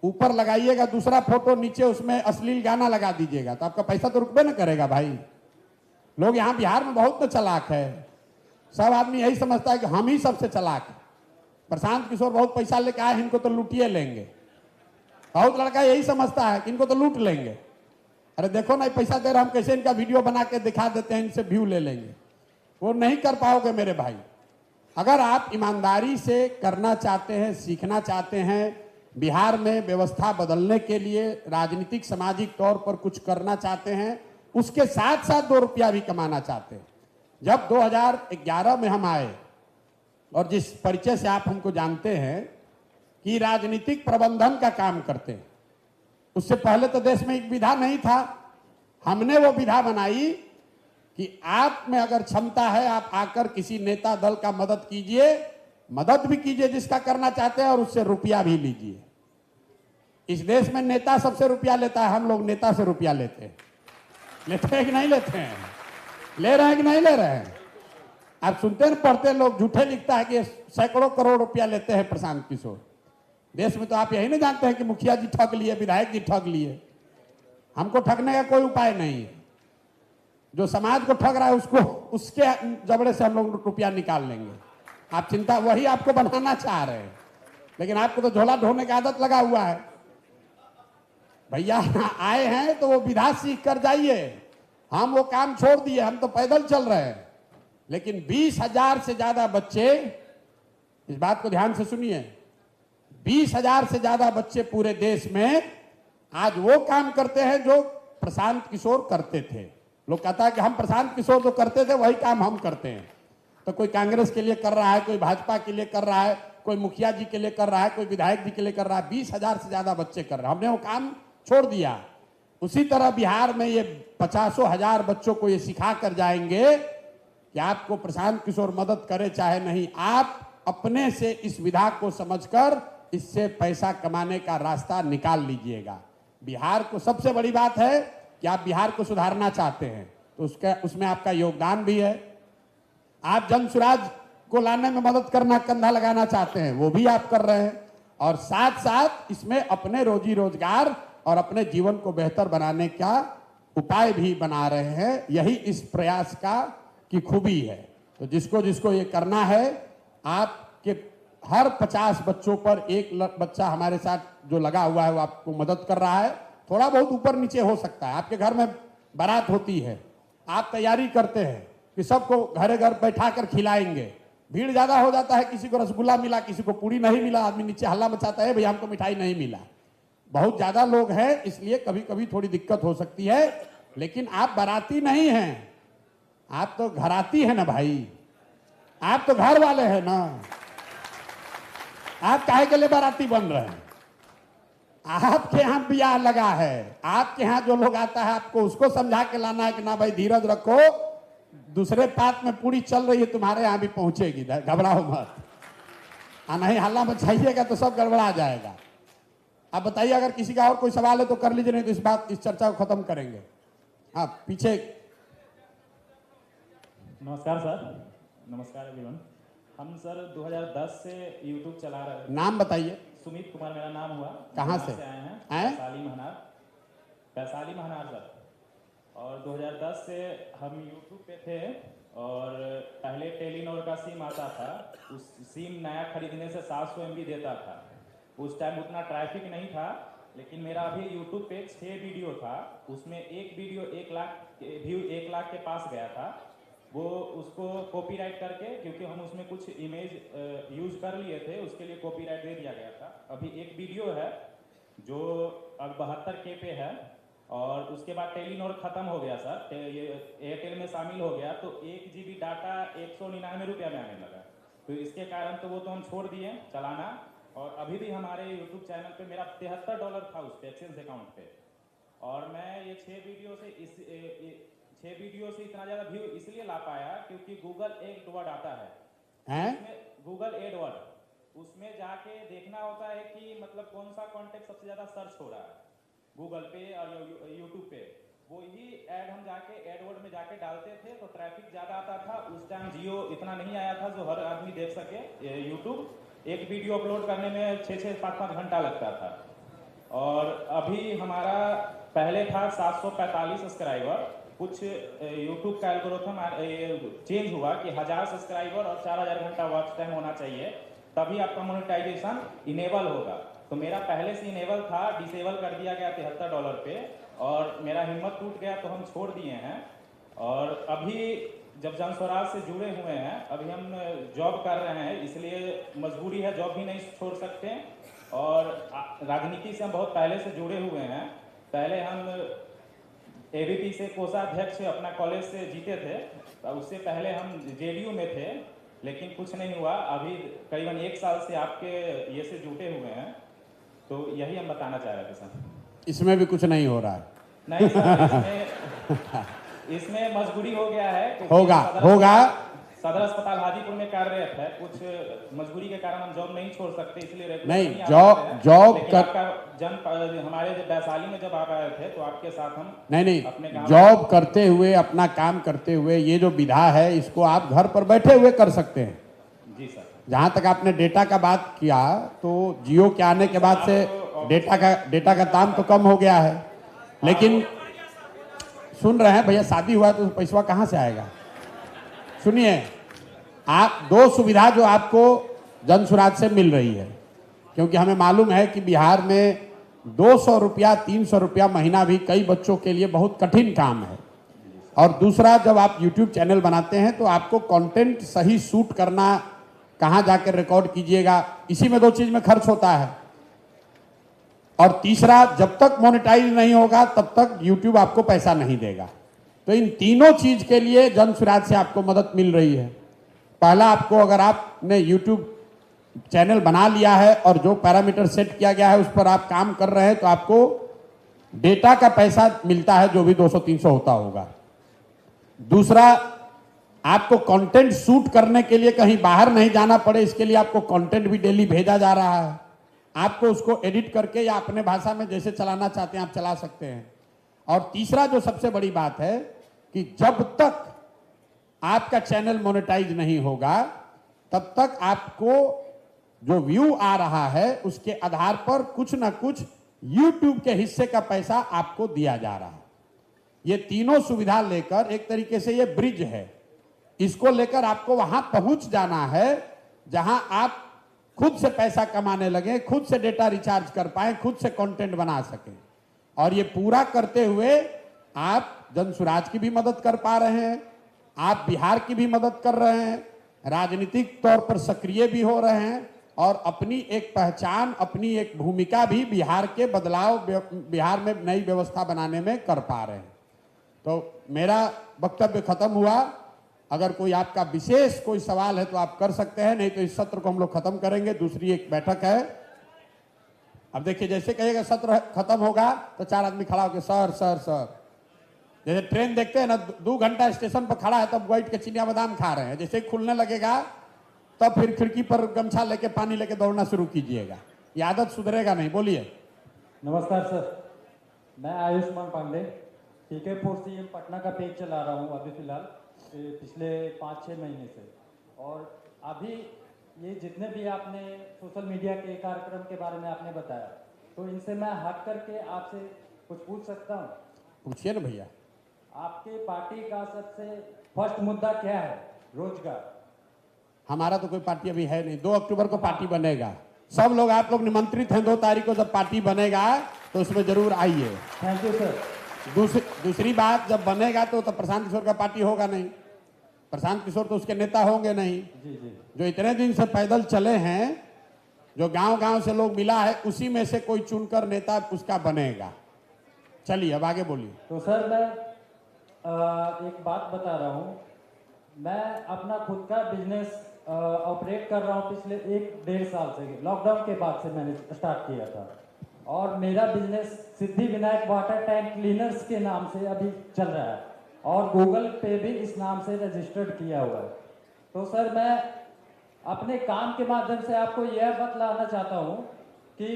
ऊपर लगाइएगा दूसरा फोटो, नीचे उसमें अश्लील गाना लगा दीजिएगा, तो आपका पैसा तो रुकबे न करेगा भाई। लोग यहाँ बिहार में बहुत तो चालाक है, सब आदमी यही समझता है कि हम ही सबसे चालाक है। प्रशांत किशोर बहुत पैसा लेके आए, इनको तो लूटिए लेंगे। बहुत लड़का यही समझता है कि इनको तो लूट लेंगे। अरे देखो ना, पैसा दे रहे हम कैसे इनका वीडियो बना के दिखा देते हैं, इनसे व्यू ले लेंगे। वो नहीं कर पाओगे मेरे भाई। अगर आप ईमानदारी से करना चाहते हैं, सीखना चाहते हैं, बिहार में व्यवस्था बदलने के लिए राजनीतिक सामाजिक तौर पर कुछ करना चाहते हैं, उसके साथ साथ 2 रुपया भी कमाना चाहते हैं। जब 2011 में हम आए और जिस परिचय से आप हमको जानते हैं कि राजनीतिक प्रबंधन का काम करते हैं, उससे पहले तो देश में एक विधा नहीं था। हमने वो विधा बनाई कि आप में अगर क्षमता है, आप आकर किसी नेता दल का मदद कीजिए, मदद भी कीजिए जिसका करना चाहते हैं, और उससे रुपया भी लीजिए। इस देश में नेता सबसे रुपया लेता है, हम लोग नेता से रुपया लेते हैं। लेते हैं कि नहीं लेते हैं? ले रहे हैं कि नहीं ले रहे हैं? आप सुनते हैं, पढ़ते हैं, लोग झूठे लिखता है कि सैकड़ों करोड़ रुपया लेते हैं प्रशांत किशोर। देश में तो आप यही नहीं जानते हैं कि मुखिया जी ठग लिए, विधायक जी ठग लिए। हमको ठगने का कोई उपाय नहीं है। जो समाज को ठग रहा है उसको, उसके जबड़े से हम लोग रुपया निकाल लेंगे। आप चिंता, वही आपको बनाना चाह रहे हैं, लेकिन आपको तो झोला ढोने की आदत लगा हुआ है। भैया आए हैं तो वो विधा सीख कर जाइए। हम वो काम छोड़ दिए, हम तो पैदल चल रहे हैं। लेकिन 20,000 से ज्यादा बच्चे, इस बात को ध्यान से सुनिए, 20,000 से ज्यादा बच्चे पूरे देश में आज वो काम करते हैं जो प्रशांत किशोर करते थे। लोग कहता है कि हम प्रशांत किशोर जो करते थे वही काम हम करते हैं। तो कोई कांग्रेस के लिए कर रहा है, कोई भाजपा के लिए कर रहा है, कोई मुखिया जी के लिए कर रहा है, कोई विधायक जी के लिए कर रहा है। 20,000 से ज्यादा बच्चे कर रहे हैं, हमने वो काम छोड़ दिया। उसी तरह बिहार में ये 50,000 बच्चों को ये सिखा कर जाएंगे कि आपको प्रशांत किशोर मदद करे चाहे नहीं, आप अपने से इस विधा को समझकर इससे पैसा कमाने का रास्ता निकाल लीजिएगा। बिहार को सबसे बड़ी बात है कि आप बिहार को सुधारना चाहते हैं, तो उसमें आपका योगदान भी है। आप जन स्वराज को लाने में मदद करना, कंधा लगाना चाहते हैं, वो भी आप कर रहे हैं। और साथ साथ इसमें अपने रोजी रोजगार और अपने जीवन को बेहतर बनाने का उपाय भी बना रहे हैं। यही इस प्रयास की खूबी है। तो जिसको जिसको ये करना है, आपके हर 50 बच्चों पर एक बच्चा हमारे साथ जो लगा हुआ है वो आपको मदद कर रहा है। थोड़ा बहुत ऊपर नीचे हो सकता है। आपके घर में बारात होती है, आप तैयारी करते हैं कि सबको घरे घर बैठा कर खिलाएंगे, भीड़ ज्यादा हो जाता है, किसी को रसगुल्ला मिला, किसी को पूरी नहीं मिला, आदमी नीचे हल्ला मचाता है, भैया हमको मिठाई नहीं मिला। बहुत ज्यादा लोग हैं, इसलिए कभी कभी थोड़ी दिक्कत हो सकती है। लेकिन आप बाराती नहीं हैं, आप तो घराती है ना भाई, आप तो घर वाले हैं ना। आप काहे के लिए बाराती बन रहे हैं? आपके यहाँ ब्याह लगा है, आपके यहाँ जो लोग आता है आपको उसको समझा के लाना है कि ना भाई धीरज रखो, दूसरे पात में पूरी चल रही है, तुम्हारे यहाँ भी पहुंचेगी, घबराओ मत। नहीं हल्ला मचाइएगा तो सब गड़बड़ा जाएगा। आप बताइए, अगर किसी का और कोई सवाल है तो कर लीजिए, नहीं तो इस चर्चा को खत्म करेंगे। हाँ पीछे। नमस्कार सर। नमस्कार एवरीवन। हम सर 2010 से यूट्यूब चला रहे हैं। नाम बताइए। सुमित कुमार मेरा नाम हुआ। कहाँ से आए हैं? वैशाली महनार सर। और 2010 से हम यूट्यूब पे थे और पहले टेलीनॉर का सिम आता था, उस सिम नया खरीदने से 700 MB देता था। उस टाइम उतना ट्रैफिक नहीं था, लेकिन मेरा अभी यूट्यूब पे 6 वीडियो था, उसमें एक वीडियो 1 लाख व्यू 1 लाख के पास गया था। वो उसको कॉपीराइट करके, क्योंकि हम उसमें कुछ इमेज यूज कर लिए थे, उसके लिए कॉपीराइट दे दिया गया था। अभी एक वीडियो है जो अब 72K पे है, और उसके बाद टेलीनॉर खत्म हो गया सर, ये एयरटेल में शामिल हो गया, तो 1 GB डाटा 199 रुपया में आने लगा। तो इसके कारण तो वो तो हम छोड़ दिए चलाना। और अभी भी हमारे यूट्यूब चैनल पे मेरा $73 था उस पे एक्सेंस अकाउंट पे, और मैं ये 6 वीडियो से इतना ज्यादा व्यू इसलिए ला पाया क्योंकि गूगल एडवर्ड आता है, गूगल एडवर्ड, उसमें जाके देखना होता है कि मतलब कौन सा कॉन्टेक्ट सबसे ज्यादा सर्च हो रहा है गूगल पे और यूट्यूब पे। वही ऐड हम जाके एडवर्ड में जाके डालते थे तो ट्रैफिक ज्यादा आता था। उस टाइम जियो इतना नहीं आया था जो हर आदमी देख सके यूट्यूब। एक वीडियो अपलोड करने में 6-6, 5-5 घंटा लगता था। और अभी हमारा पहले था 745 सब्सक्राइबर, कुछ यूट्यूब का एल्गोरिथम चेंज हुआ कि 1000 सब्सक्राइबर और 4000 घंटा वॉच टाइम होना चाहिए, तभी आपका मोनेटाइजेशन इनेबल होगा। तो मेरा पहले से इनेबल था, डिसेबल कर दिया गया $73 पे, और मेरा हिम्मत टूट गया तो हम छोड़ दिए हैं। और अभी जब जन स्वराज से जुड़े हुए हैं, अभी हम जॉब कर रहे हैं, इसलिए मजबूरी है, जॉब भी नहीं छोड़ सकते। और राजनीति से हम बहुत पहले से जुड़े हुए हैं। पहले हम एबीपी से कोषाध्यक्ष अपना कॉलेज से जीते थे, उससे पहले हम जेडीयू में थे, लेकिन कुछ नहीं हुआ। अभी करीबन 1 साल से आपके ये से जुटे हुए हैं, तो यही हम बताना चाह रहे थे सर। इसमें भी कुछ नहीं हो रहा है। नहीं सर, इसमें मजबूरी हो गया है। होगा। सदर अस्पताल हाजीपुर में कार्यरत है, कुछ मजबूरी के कारण हम जॉब नहीं छोड़ सकते, इसलिए नहीं जॉब हमारे जब वैशाली में जब आप आए थे तो आपके साथ हम नहीं जॉब करते हुए, अपना काम करते हुए, ये जो विधा है इसको आप घर पर बैठे हुए कर सकते हैं। जी सर। जहां तक आपने डेटा का बात किया, तो जियो के आने के बाद से डेटा का दाम तो कम हो गया है, लेकिन सुन रहे हैं भैया, शादी हुआ तो पैसा कहाँ से आएगा? सुनिए, आप 2 सुविधा जो आपको जन स्वराज से मिल रही है, क्योंकि हमें मालूम है कि बिहार में 200 रुपया 300 रुपया महीना भी कई बच्चों के लिए बहुत कठिन काम है। और दूसरा, जब आप यूट्यूब चैनल बनाते हैं तो आपको कंटेंट सही शूट करना, कहाँ जाकर रिकॉर्ड कीजिएगा, इसी में 2 चीज में खर्च होता है। और तीसरा, जब तक मोनेटाइज नहीं होगा तब तक यूट्यूब आपको पैसा नहीं देगा। तो इन तीनों चीज के लिए जन स्वराज से आपको मदद मिल रही है। पहला, आपको अगर आपने यूट्यूब चैनल बना लिया है और जो पैरामीटर सेट किया गया है उस पर आप काम कर रहे हैं, तो आपको डेटा का पैसा मिलता है, जो भी 200-300 होता होगा। दूसरा, आपको कंटेंट शूट करने के लिए कहीं बाहर नहीं जाना पड़े, इसके लिए आपको कंटेंट भी डेली भेजा जा रहा है। आपको उसको एडिट करके या अपने भाषा में जैसे चलाना चाहते हैं आप चला सकते हैं। और तीसरा जो सबसे बड़ी बात है कि जब तक आपका चैनल मोनेटाइज नहीं होगा तब तक आपको जो व्यू आ रहा है उसके आधार पर कुछ ना कुछ यूट्यूब के हिस्से का पैसा आपको दिया जा रहा है। ये तीनों सुविधा लेकर एक तरीके से ये ब्रिज है, इसको लेकर आपको वहां पहुंच जाना है जहां आप खुद से पैसा कमाने लगे, खुद से डेटा रिचार्ज कर पाए, खुद से कंटेंट बना सकें। और ये पूरा करते हुए आप जन स्वराज की भी मदद कर पा रहे हैं, आप बिहार की भी मदद कर रहे हैं, राजनीतिक तौर पर सक्रिय भी हो रहे हैं और अपनी एक पहचान, अपनी एक भूमिका भी बिहार के बदलाव, बिहार में नई व्यवस्था बनाने में कर पा रहे हैं। तो मेरा वक्तव्य खत्म हुआ। अगर कोई आपका विशेष कोई सवाल है तो आप कर सकते हैं, नहीं तो इस सत्र को हम लोग खत्म करेंगे। दूसरी एक बैठक है। अब देखिए, जैसे कहिएगा सत्र खत्म होगा तो 4 आदमी खड़ा होकर सर सर सर, जैसे ट्रेन देखते हैं ना, 2 घंटा स्टेशन पर खड़ा है तब बैठ के चिनिया बादाम खा रहे हैं, जैसे ही खुलने लगेगा तब फिर खिड़की पर गमछा लेके पानी लेके दौड़ना शुरू कीजिएगा। ये आदत सुधरेगा नहीं। बोलिए। नमस्कार सर, मैं आयुष्मान पांडे पीके फोर्स सीएम पटना का पेज चला रहा हूँ अभी फिलहाल पिछले 5-6 महीने से। और अभी ये जितने भी आपने सोशल मीडिया के कार्यक्रम के बारे में आपने बताया, तो इनसे मैं हट करके आपसे कुछ पूछ सकता हूँ? पूछिए ना भैया। आपके पार्टी का सबसे फर्स्ट मुद्दा क्या है? रोजगार। हमारा तो कोई पार्टी अभी है नहीं। 2 अक्टूबर को पार्टी बनेगा। सब लोग, आप लोग निमंत्रित हैं। 2 तारीख को जब पार्टी बनेगा तो उसमें जरूर आइए। Thank you sir. दूसरी बात, जब बनेगा तो प्रशांत किशोर का पार्टी होगा नहीं। प्रशांत किशोर तो उसके नेता होंगे नहीं। जी जी। जो इतने दिन से पैदल चले हैं, जो गांव-गांव से लोग मिला है, उसी में से कोई चुनकर नेता उसका बनेगा। चलिए अब आगे बोलिए। तो सर मैं एक बात बता रहा हूँ। मैं अपना खुद का बिजनेस ऑपरेट कर रहा हूँ पिछले 1-1.5 साल से। लॉकडाउन के बाद से मैंने स्टार्ट किया था और मेरा business Siddhi Vinayak water tank cleaners के नाम से अभी चल रहा है और गूगल पे भी इस नाम से रजिस्टर्ड किया हुआ है। तो सर मैं अपने काम के माध्यम से आपको यह बतलाना चाहता हूँ कि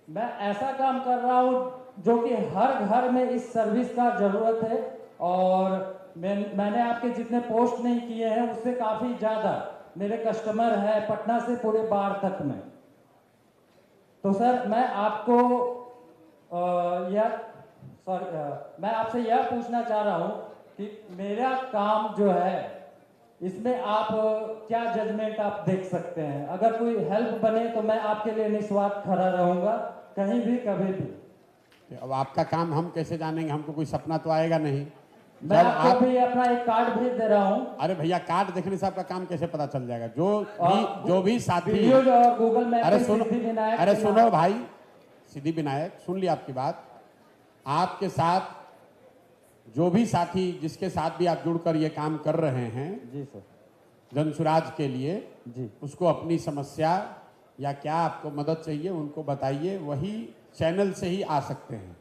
मैं ऐसा काम कर रहा हूँ जो कि हर घर में इस सर्विस का ज़रूरत है। और मैंने आपके जितने पोस्ट नहीं किए हैं उससे काफ़ी ज़्यादा मेरे कस्टमर हैं पटना से पूरे बाढ़ तक में। तो सर मैं आपको मैं आपसे यह पूछना चाह रहा हूँ कि मेरा काम जो है इसमें आप क्या जजमेंट आप देख सकते हैं? अगर कोई हेल्प बने तो मैं आपके लिए निस्वार्थ खड़ा रहूँगा, कहीं भी कभी भी। अब आपका काम हम कैसे जानेंगे? हमको कोई सपना तो आएगा नहीं। मैं आपको भी अपना एक कार्ड भेज दे रहा हूँ। अरे भैया कार्ड देखने से आपका काम कैसे पता चल जाएगा? जो भी साथी, वीडियोज और गूगल मैप अरे पे सुनो, सिद्धिविनायक अरे के सुनो नाम- भाई, सिद्धिविनायक सुन लिया आपकी बात। आपके साथ जो भी साथी जिसके साथ भी आप जुड़कर ये काम कर रहे हैं जी सर, जनसुराज के लिए जी, उसको अपनी समस्या या क्या आपको मदद चाहिए उनको बताइए, वही चैनल से ही आ सकते हैं।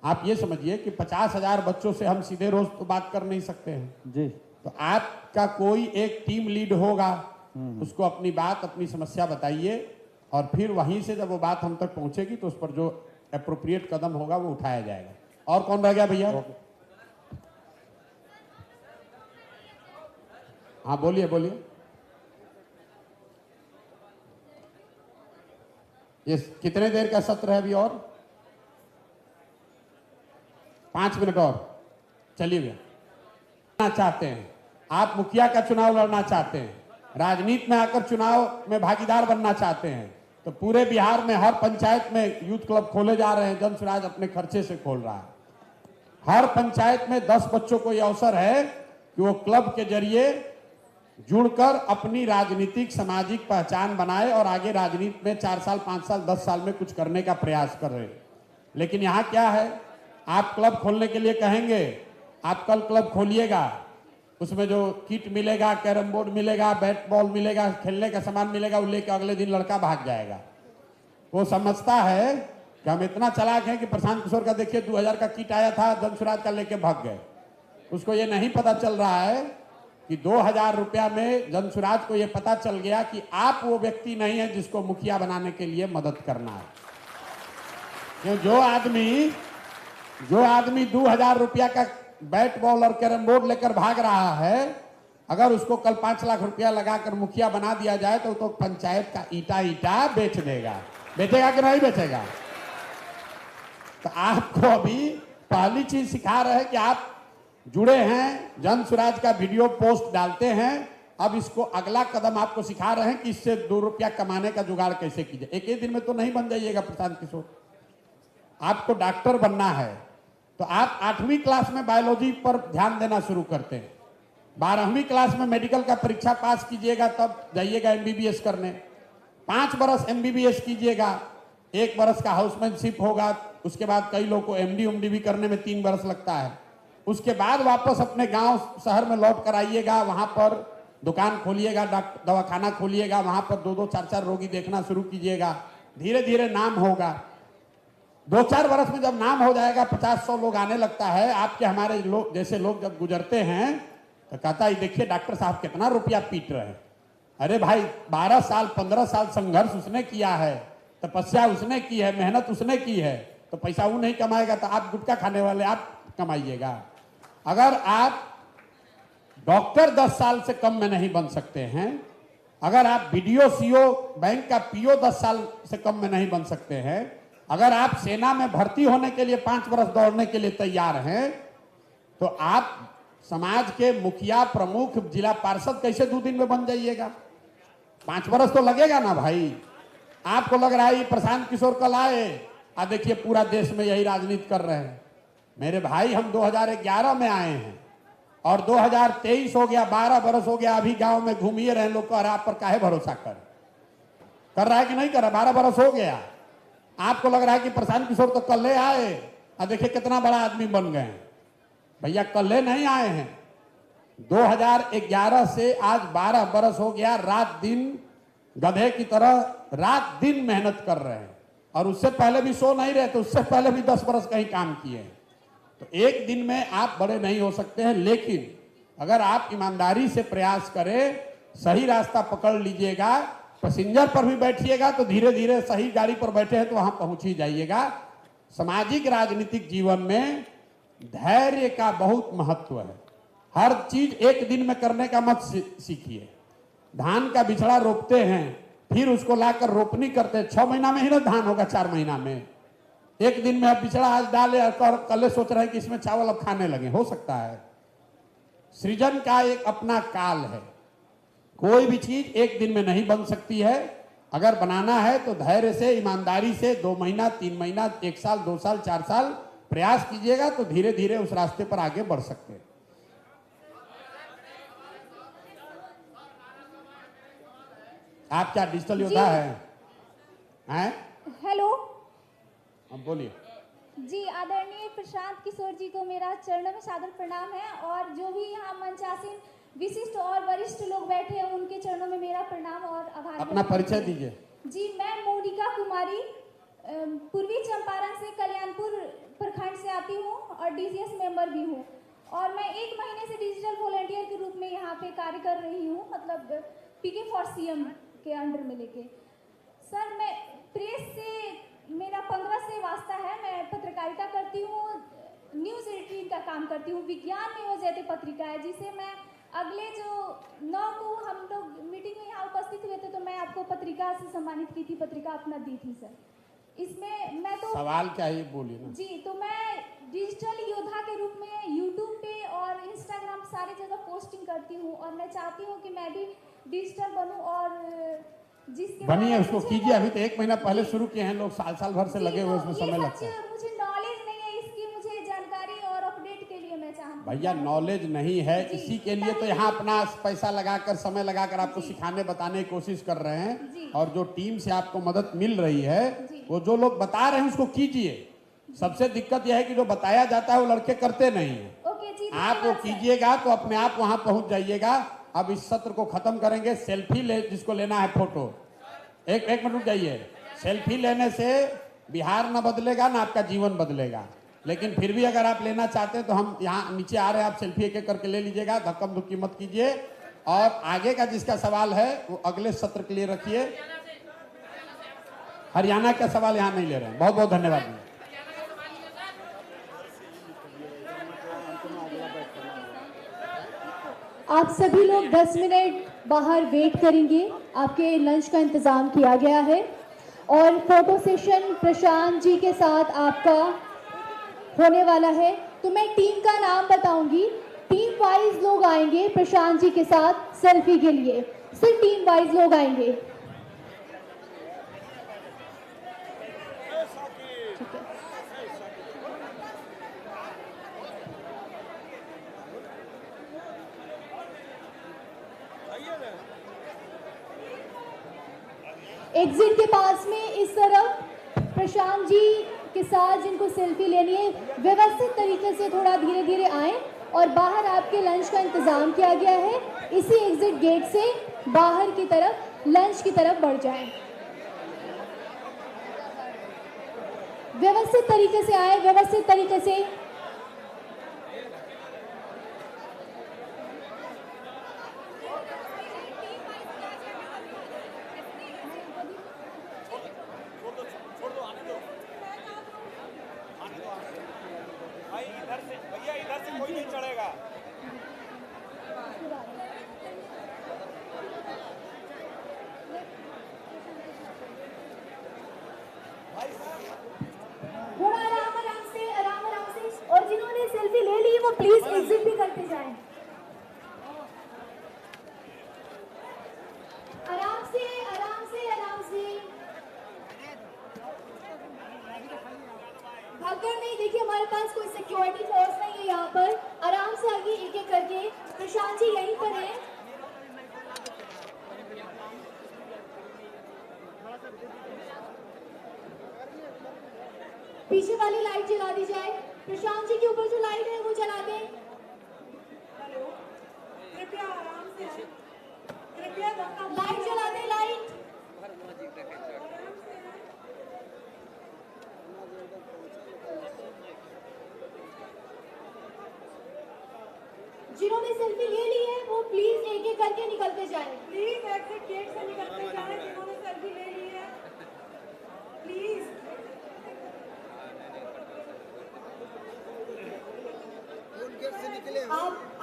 आप ये समझिए कि 50,000 बच्चों से हम सीधे रोज तो बात कर नहीं सकते हैं जी। तो आपका कोई एक टीम लीड होगा, उसको अपनी बात अपनी समस्या बताइए और फिर वहीं से जब वो बात हम तक पहुंचेगी तो उस पर जो एप्रोप्रिएट कदम होगा वो उठाया जाएगा। और कौन रह गया भैया? हाँ बोलिए बोलिए। ये कितने देर का सत्र है अभी? और 5 मिनट और चलिए भैया। चाहते हैं आप मुखिया का चुनाव लड़ना चाहते हैं, राजनीति में आकर चुनाव में भागीदार बनना चाहते हैं तो पूरे बिहार में हर पंचायत में यूथ क्लब खोले जा रहे हैं। जनसुराज अपने खर्चे से खोल रहा है। हर पंचायत में 10 बच्चों को यह अवसर है कि वो क्लब के जरिए जुड़कर अपनी राजनीतिक सामाजिक पहचान बनाए और आगे राजनीति में 4 साल 5 साल 10 साल में कुछ करने का प्रयास कर रहे हैं। लेकिन यहाँ क्या है, आप क्लब खोलने के लिए कहेंगे, आप कल क्लब खोलिएगा, उसमें जो किट मिलेगा, कैरम बोर्ड मिलेगा, बैट बॉल मिलेगा, खेलने का सामान मिलेगा, वो लेकर अगले दिन लड़का भाग जाएगा। वो समझता है कि हम इतना चालाक हैं कि प्रशांत किशोर का देखिए 2000 का किट आया था, जनसुराज का लेके भाग गए। उसको ये नहीं पता चल रहा है कि 2000 रुपया में जनसुराज को ये पता चल गया कि आप वो व्यक्ति नहीं है जिसको मुखिया बनाने के लिए मदद करना है। क्यों जो आदमी 2000 रुपया का बैट बॉल और कैरम बोर्ड लेकर भाग रहा है, अगर उसको कल 5 लाख रुपया लगाकर मुखिया बना दिया जाए तो पंचायत का ईटा बेच देगा। बेचेगा कि नहीं बेचेगा? तो आपको अभी पहली चीज सिखा रहे हैं कि आप जुड़े हैं, जनसुराज का वीडियो पोस्ट डालते हैं। अब इसको अगला कदम आपको सिखा रहे हैं कि इससे 2 रुपया कमाने का जुगाड़ कैसे कीजिए। एक ही दिन में तो नहीं बन जाइएगा प्रशांत किशोर। आपको डॉक्टर बनना है तो आप 8वीं क्लास में बायोलॉजी पर ध्यान देना शुरू करते हैं, 12वीं क्लास में मेडिकल का परीक्षा पास कीजिएगा तब जाइएगा एमबीबीएस करने। 5 बरस एमबीबीएस कीजिएगा, 1 बरस का हाउसमैनशिप होगा, उसके बाद कई लोग को एमडी भी करने में 3 बरस लगता है। उसके बाद वापस अपने गांव शहर में लौट कर आइएगा, वहां पर दुकान खोलिएगा, दवाखाना खोलिएगा, वहां पर 2-2 4-4 रोगी देखना शुरू कीजिएगा। धीरे धीरे नाम होगा। 2-4 बरस में जब नाम हो जाएगा, 50-100 लोग आने लगता है, आपके हमारे लोग जैसे लोग जब गुजरते हैं तो कहता है देखिए डॉक्टर साहब कितना रुपया पीट रहे हैं। अरे भाई 12 साल 15 साल संघर्ष उसने किया है, तपस्या उसने की है, मेहनत उसने की है, तो पैसा वो नहीं कमाएगा तो आप गुटखा खाने वाले आप कमाइएगा। अगर आप डॉक्टर 10 साल से कम में नहीं बन सकते हैं, अगर आप बीडीओ सीओ बैंक का पीओ 10 साल से कम में नहीं बन सकते हैं, अगर आप सेना में भर्ती होने के लिए 5 बरस दौड़ने के लिए तैयार हैं, तो आप समाज के मुखिया प्रमुख जिला पार्षद कैसे 2 दिन में बन जाइएगा? 5 बरस तो लगेगा ना भाई। आपको लग रहा है प्रशांत किशोर कल आए और देखिए पूरा देश में यही राजनीति कर रहे हैं। मेरे भाई हम 2011 में आए हैं और 2023 हो गया, 12 बरस हो गया, अभी गांव में घूमिए रहे लोग और आप पर काहे भरोसा कर रहा है कि नहीं कर रहा? 12 बरस हो गया। आपको लग रहा है कि प्रशांत किशोर तो कल आए और देखिए कितना बड़ा आदमी बन गए हैं। भैया कल नहीं आए हैं, 2011 से आज 12 बरस हो गया, रात दिन गधे की तरह रात दिन मेहनत कर रहे हैं। और उससे पहले भी सो नहीं रहे, तो उससे पहले भी 10 बरस कहीं काम किए हैं। तो एक दिन में आप बड़े नहीं हो सकते हैं, लेकिन अगर आप ईमानदारी से प्रयास करें, सही रास्ता पकड़ लीजिएगा, पैसेंजर पर भी बैठिएगा तो धीरे धीरे सही गाड़ी पर बैठे हैं तो वहां पहुंच ही जाइएगा। सामाजिक राजनीतिक जीवन में धैर्य का बहुत महत्व है। हर चीज एक दिन में करने का मत सीखिए। धान का बिछड़ा रोपते हैं, फिर उसको लाकर रोपनी करते हैं, 6 महीना में ही ना धान होगा, 4 महीना में। एक दिन में अब बिछड़ा आज डाले और कल सोच रहे हैं कि इसमें चावल अब खाने लगे, हो सकता है। सृजन का एक अपना काल है, कोई भी चीज एक दिन में नहीं बन सकती है। अगर बनाना है तो धैर्य से, ईमानदारी से 2 महीना 3 महीना 1 साल 2 साल 4 साल प्रयास कीजिएगा तो धीरे धीरे उस रास्ते पर आगे बढ़ सकते हैं। आप क्या डिजिटल योद्धा हैं? हेलो। अब बोलिए। जी, आदरणीय प्रशांत किशोर जी को मेरा चरणों में सादर प्रणाम है, और जो भी यहाँ मंचासीन विशिष्ट और वरिष्ठ लोग बैठे हैं उनके चरणों में मेरा प्रणाम और आभार। अपना परिचय दीजिए। जी, मैं मोनिका कुमारी पूर्वी चंपारण से कल्याणपुर प्रखंड से आती हूँ और डीजीएस मेंबर भी हूँ, और मैं 1 महीने से डिजिटल वॉलंटियर के रूप में यहाँ पे कार्य कर रही हूँ, मतलब पीके फॉर सीएम के अंडर में लेके। सर, मैं प्रेस से मेरा 15 से वास्ता है। मैं पत्रकारिता करती हूँ, न्यूज़ एडिटिंग का काम करती हूँ। विज्ञान में वो जैसे पत्रिका है जिसे मैं अगले जो 9 को हम लोग मीटिंग में यहाँ उपस्थित हुए थे, तो मैं आपको पत्रिका से सम्मानित की थी, पत्रिका अपना दी थी सर। इसमें मैं तो सवाल क्या है बोलिए ना। जी, तो मैं डिजिटल योद्धा के रूप में यूट्यूब पे और इंस्टाग्राम सारी जगह पोस्टिंग करती हूँ, और मैं चाहती हूँ कि मैं भी डिजिटल बनूँ, और जिसके बनिए, उसको कीजिए। अभी तो 1 महीना पहले शुरू किए हैं, लोग साल भर से लगे हुए, इसमें समय लगता है। मुझे नॉलेज नहीं है इसकी, मुझे जानकारी और अपडेट के लिए मैं चाहती हूँ। भैया, नॉलेज नहीं है, इसी के लिए तो यहाँ अपना पैसा लगाकर, समय लगाकर आपको सिखाने बताने की कोशिश कर रहे हैं, और जो टीम से आपको मदद मिल रही है, वो जो लोग बता रहे हैं उसको कीजिए। सबसे दिक्कत यह है कि जो बताया जाता है वो लड़के करते नहीं है। आप वो कीजिएगा तो अपने आप वहां पहुंच जाइएगा। अब इस सत्र को खत्म करेंगे। सेल्फी ले, जिसको लेना है फोटो, एक मिनट रुक जाइए। सेल्फी लेने से बिहार ना बदलेगा ना आपका जीवन बदलेगा, लेकिन फिर भी अगर आप लेना चाहते हैं तो हम यहाँ नीचे आ रहे हैं, आप सेल्फी एक करके ले लीजिएगा, धक्कम धुक्की मत कीजिए। और आगे का जिसका सवाल है वो अगले सत्र के लिए रखिए। हरियाणा का सवाल यहाँ नहीं ले रहे हैं। बहुत बहुत धन्यवाद। आप सभी लोग 10 मिनट बाहर वेट करेंगे, आपके लंच का इंतज़ाम किया गया है, और फोटो सेशन प्रशांत जी के साथ आपका होने वाला है। तो मैं टीम का नाम बताऊंगी, टीम वाइज लोग आएंगे प्रशांत जी के साथ सेल्फी के लिए, सिर्फ टीम वाइज लोग आएंगे। एग्जिट के पास में इस तरफ प्रशांत जी के साथ जिनको सेल्फी लेनी है, व्यवस्थित तरीके से थोड़ा धीरे धीरे आएं, और बाहर आपके लंच का इंतज़ाम किया गया है, इसी एग्जिट गेट से बाहर की तरफ लंच की तरफ बढ़ जाएं। व्यवस्थित तरीके से आए, व्यवस्थित तरीके से। और जिन्होंने सेल्फी ले ली वो प्लीज एग्जिट भी करते जाएं। आराम से, आराम से, आराम से। भागदौड़ नहीं, देखिए हमारे पास कोई सिक्योरिटी फोर्स नहीं है यहाँ पर। आराम से आगे एक एक करके। प्रशांत जी यहीं पर हैं। पीछे वाली लाइट जला दी जाए। प्रशांत जी के ऊपर जो लाइट है वो जला दें। कृपया आराम से, कृपया लाइट जला दें, लाइट। जिन्होंने सेल्फी ले ली है वो प्लीज एक एक करके निकलते जाएं। प्लीज एग्जिट गेट से निकलते जाएं जिन्होंने सेल्फी ले ली है, प्लीज।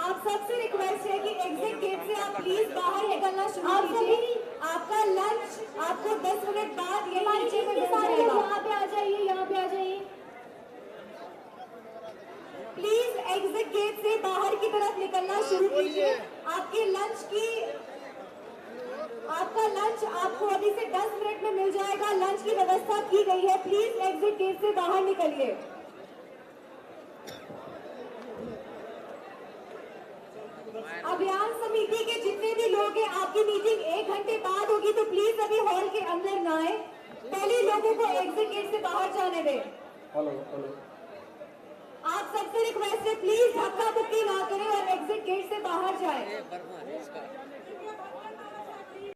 आप सबसे रिक्वेस्ट है कि एग्जिट गेट से आप प्लीज बाहर निकलना शुरू कीजिए। आपका लंच आपको 10 मिनट बाद यहीं नीचे में मिल जाएगा। यहाँ पे आ जाइए, यहाँ पे आ जाइए। प्लीज एग्जिट गेट से बाहर की तरफ निकलना शुरू कीजिए। आपके लंच की, आपका लंच आपको अभी से 10 मिनट में मिल जाएगा। लंच की व्यवस्था की गई है। प्लीज एग्जिट गेट से बाहर निकलिए। अभियान समिति के जितने भी लोग हैं, आपकी मीटिंग 1 घंटे बाद होगी, तो प्लीज अभी हॉल के अंदर ना आए, पहले लोगों को एग्जिट गेट से बाहर जाने दें। आप सबसे रिक्वेस्ट है, प्लीज धक्का मुक्की ना करें और एग्जिट गेट से बाहर जाएं।